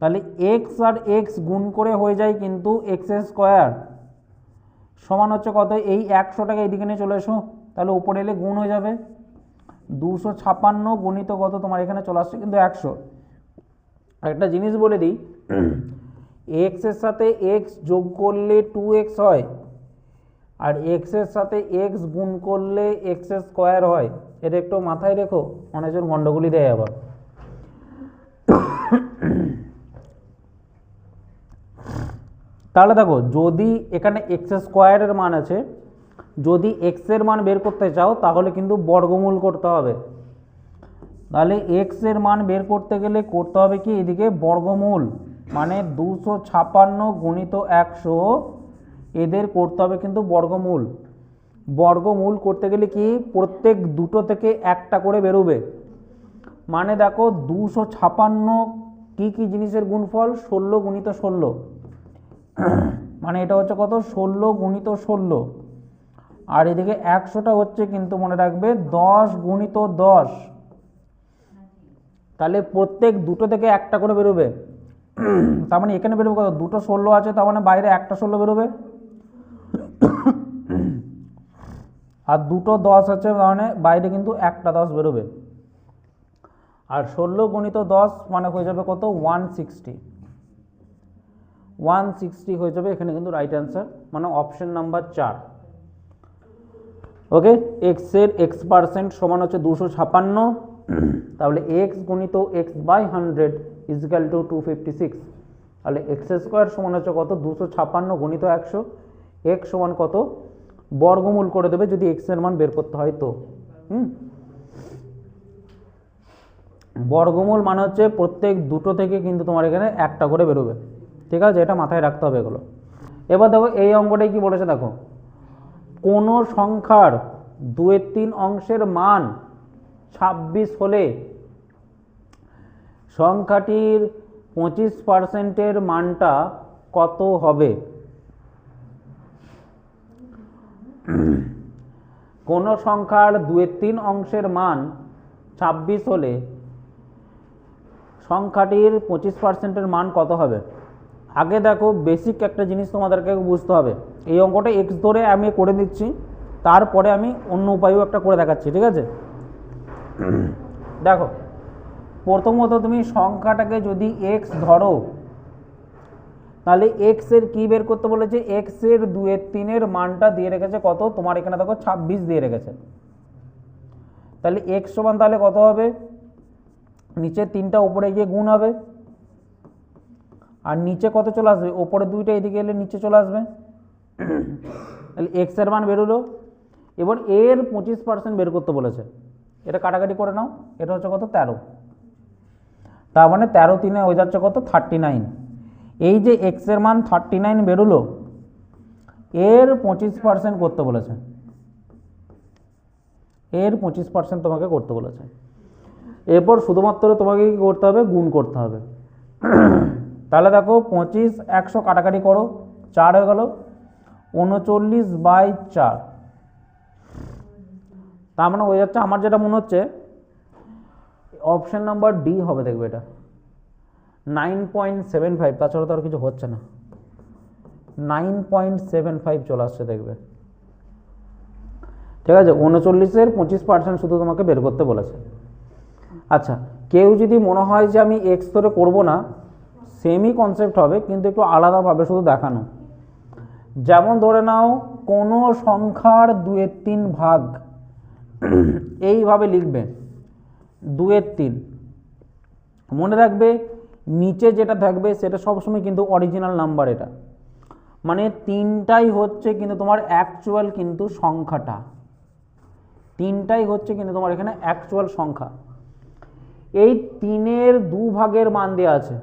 তাহলে x আর x গুণ করে হয়ে যায় কিন্তু x² সমান হচ্ছে কত, এই 100টাকে এইদিকে নিয়ে চলে এসো, তাহলে উপরে এলে গুণ হয়ে যাবে 256 গুণিত কত তোমার এখানে চলে আসছে কিন্তু 100। একটা জিনিস বলে দিই, x এর সাথে x যোগ করলে 2x হয় আর x এর সাথে x গুণ করলে x² হয়, এটা একটু মাথায় রেখো, অনেকজন গন্ডগোলই দেয় আবার। তাহলে দেখো যদি এখানে x² এর মান আছে, যদি x এর মান বের করতে চাও তাহলে কিন্তু বর্গমূল করতে হবে, তাহলে x এর মান বের করতে গেলে করতে হবে কি এদিকে বর্গমূল, মানে 256 গুণিত 100 এদের করতে হবে কিন্তু বর্গমূল। বর্গমূল করতে গেলে কি প্রত্যেক দুটো থেকে একটা করে বেরোবে, মানে দেখো 256 কি কি জিনিসের গুণফল, 16 গুণিত 16, মানে এটা হচ্ছে কত 16 গুণিত 16, আর এদিকে 100টা হচ্ছে কিন্তু মনে রাখবে 10 গুণিত 10, তাহলে প্রত্যেক দুটো থেকে একটা করে বেরোবে, তার মানে এখানে বেরোবে কত, দুটো 16 আছে, তার মানে বাইরে একটা 16 বেরোবে, আর দুটো 10 আছে তার মানে বাইরে কিন্তু একটা 10 বেরোবে। আর 16 গুণিত 10 মানে হয়ে যাবে কত 160, 160 হয়ে যাবে এখানে কিন্তু রাইট অ্যান্সার, মানে অপশন নাম্বার 4। ওকে, এক্স এর এক্স পার্সেন্ট সমান হচ্ছে 256, তাহলে এক্স গুণিত এক্স বাই 100 ইজিক্যাল টু 256, তাহলে এক্স স্কোয়ার সমান হচ্ছে কত 256 গুণিত 100, এক্স সমান কত বর্গমূল করে দেবে যদি এক্স এর মান বের করতে হয় তো। বর্গমূল মানে হচ্ছে প্রত্যেক দুটো থেকে কিন্তু তোমার এখানে একটা করে বেরোবে, ঠিক আছে, এটা মাথায় রাখতে হবে এগুলো। এবার দেখো এই অঙ্কটাই কি বলেছে, দেখো কোনো সংখ্যার 2/3 অংশের মান 26 হলে সংখ্যাটির 25%-এর মানটা কত হবে। কোনো সংখ্যার 2/3 অংশের মান 26 হলে সংখ্যাটির 25%-এর মান কত হবে। আগে দেখো বেসিক একটা জিনিস তোমাদেরকে বুঝতে হবে, এই অঙ্কটা এক্স ধরে আমি করে দিচ্ছি, তারপরে আমি অন্য উপায়ও একটা করে দেখাচ্ছি, ঠিক আছে। দেখো প্রথমত তুমি সংখ্যাটাকে যদি এক্স ধরো, তাহলে এক্স এর কি বের করতে বলেছে, এক্স এর 2/3 মানটা দিয়ে রেখেছে কত, তোমার এখানে দেখো 26 দিয়ে রেখেছে, তাহলে এক্স সমান তাহলে কত হবে, নিচে 3টা উপরে গিয়ে গুণ হবে, আর নিচে কত চলে আসবে, ওপরে 2টা এদিকে এলে নিচে চলে আসবে, তাহলে এক্স এর মান বেরোলো। এবার এর 25% বের করতে বলেছে, এটা কাটাকাটি করে নাও, এটা হচ্ছে কত 13, তার মানে 13 3 হয়ে যাচ্ছে কত 39। এই যে এক্স এর মান 39 বেরোলো, এর 25% করতে বলেছে, এর 25% তোমাকে করতে বলেছে। এরপর শুধুমাত্র তোমাকে কি করতে হবে, গুণ করতে হবে। তাহলে দেখো 25 100 কাটাকাটি করো, 4 হয়ে গেল 39/4, তার মানে হয়ে যাচ্ছে, আমার যেটা মনে হচ্ছে অপশন নাম্বার ডি হবে, দেখবে এটা 9.75, তাছাড়া তো আর কিছু হচ্ছে না, 9.75 চলে আসছে দেখবে, ঠিক আছে। 39-এর 25% শুধু তোমাকে বের করতে বলেছে। আচ্ছা, কেউ যদি মনে হয় যে আমি এক্স ধরে করবো না, সেমই কনসেপ্ট হবে কিন্তু একটু আলাদাভাবে শুধু দেখানো। যেমন ধরে নাও কোনো সংখ্যার 2/3 ভাগ, এইভাবে লিখবে 2/3, মনে রাখবে নিচে যেটা থাকবে সেটা সবসময় কিন্তু অরিজিনাল নাম্বার, এটা মানে 3টাই হচ্ছে কিন্তু তোমার অ্যাকচুয়াল কিন্তু সংখ্যাটা, 3টাই হচ্ছে কিন্তু তোমার এখানে অ্যাকচুয়াল সংখ্যা। এই 3-এর 2 ভাগের মান দেওয়া আছে,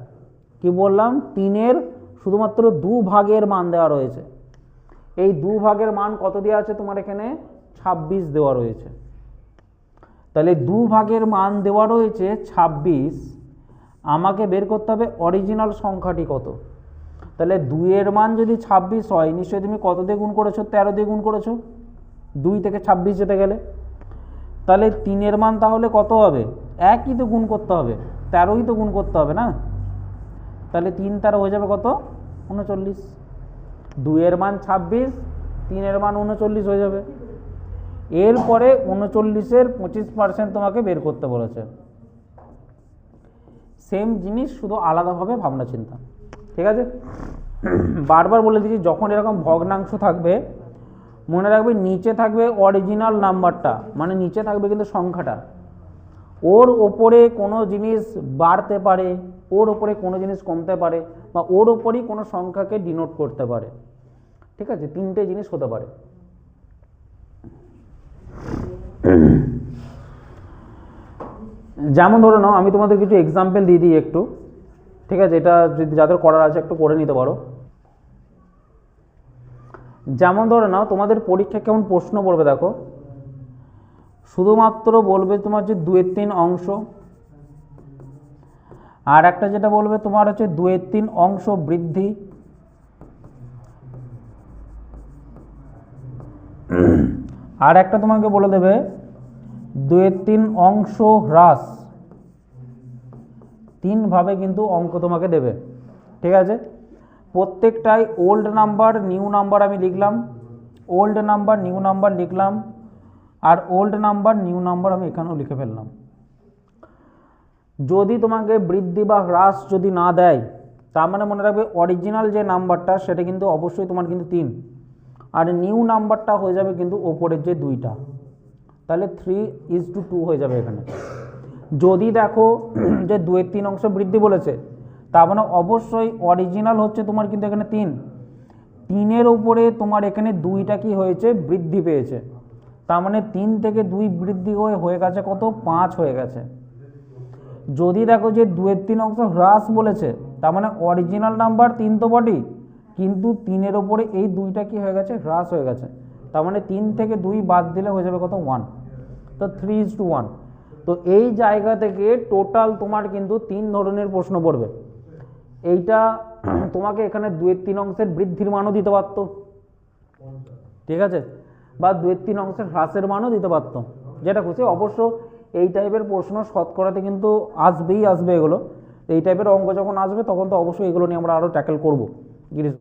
কি বললাম, 3-এর শুধুমাত্র 2 ভাগের মান দেওয়া রয়েছে, এই 2 ভাগের মান কত দেওয়া আছে তোমার এখানে 26 দেওয়া রয়েছে, তাহলে 2 ভাগের মান দেওয়া রয়েছে 26, আমাকে বের করতে হবে অরিজিনাল সংখ্যাটি কত। তাহলে 2-এর মান যদি 26 হয়, নিশ্চয়ই তুমি কত দিয়ে গুণ করেছো, 13 দিয়ে গুণ করেছো, 2 থেকে 26 যেতে গেলে, তাহলে 3-এর মান তাহলে কত হবে, একই তো গুণ করতে হবে, 13ই তো গুণ করতে হবে না, তাহলে 3 13 হয়ে যাবে কত 39, 2-এর মান 26, 3-এর মান 39 হয়ে যাবে। এরপরে 39-এর 25% তোমাকে বের করতে বলেছে, সেম জিনিস শুধু আলাদাভাবে ভাবনা চিন্তা, ঠিক আছে। বারবার বলে দিচ্ছি, যখন এরকম ভগ্নাংশ থাকবে মনে রাখবে নিচে থাকবে অরিজিনাল নাম্বারটা, মানে নিচে থাকবে কিন্তু সংখ্যাটা, ওর ওপরে কোনো জিনিস বাড়তে পারে, ওর ওপরে কোনো জিনিস কমতে পারে, বা ওর ওপরেই কোনো সংখ্যাকে ডিনোট করতে পারে, ঠিক আছে, 3টে জিনিস হতে পারে। যেমন ধরে নাও, আমি তোমাদের কিছু এক্সাম্পল দিয়ে দিই একটু, ঠিক আছে, এটা যদি যাদের করার আছে একটু করে নিতে পারো। যেমন ধরে নাও তোমাদের পরীক্ষায় কেমন প্রশ্ন পড়বে, দেখো শুধুমাত্র বলবে তোমার যে 2/3 অংশ, আর একটা যেটা বলবে তোমার হচ্ছে 2/3 অংশ বৃদ্ধি, আর একটা তোমাকে বলে দেবে 2/3 অংশ হ্রাস, 3 ভাবে কিন্তু অঙ্ক তোমাকে দেবে, ঠিক আছে। প্রত্যেকটাই ওল্ড নাম্বার নিউ নাম্বার আমি লিখলাম, ওল্ড নাম্বার নিউ নাম্বার লিখলাম, আর ওল্ড নাম্বার নিউ নাম্বার আমি এখানেও লিখে ফেললাম। যদি তোমাকে বৃদ্ধি বা হ্রাস যদি না দেয়, তার মানে মনে রাখবে অরিজিনাল যে নাম্বারটা সেটা কিন্তু অবশ্যই তোমার কিন্তু 3, আর নিউ নাম্বারটা হয়ে যাবে কিন্তু ওপরের যে 2টা, তাহলে 3:2 হয়ে যাবে এখানে। যদি দেখো যে 2/3 অংশ বৃদ্ধি বলেছে, তার মানে অবশ্যই অরিজিনাল হচ্ছে তোমার কিন্তু এখানে 3 উপরে তোমার এখানে 2টা কি হয়েছে, বৃদ্ধি পেয়েছে। তার মানে 3 থেকে 2 বৃদ্ধি হয়ে গেছে কত, 5 হয়ে গেছে। যদি দেখো যে 2/3 অংশ হ্রাস বলেছে, তার মানে অরিজিনাল নাম্বার 3 তো বটেই, কিন্তু 3 উপরে এই 2টা কি হয়ে গেছে, হ্রাস হয়ে গেছে। তার মানে 3 থেকে 2 বাদ দিলে হয়ে যাবে কত, 1। তো 3:1। তো এই জায়গা থেকে টোটাল তোমার কিন্তু 3 ধরনের প্রশ্ন পড়বে। এইটা তোমাকে এখানে 2/3 অংশের বৃদ্ধির মানও দিতে পারতো, ঠিক আছে, বা 2/3 অংশের হ্রাসের মানও দিতে পারতো, যেটা খুশি। অবশ্য এই টাইপের প্রশ্ন শতকরাতে কিন্তু আসবেই আসবে এগুলো। এই টাইপের অঙ্ক যখন আসবে তখন তো অবশ্যই এগুলো নিয়ে আমরা আরও ট্যাকেল করবো।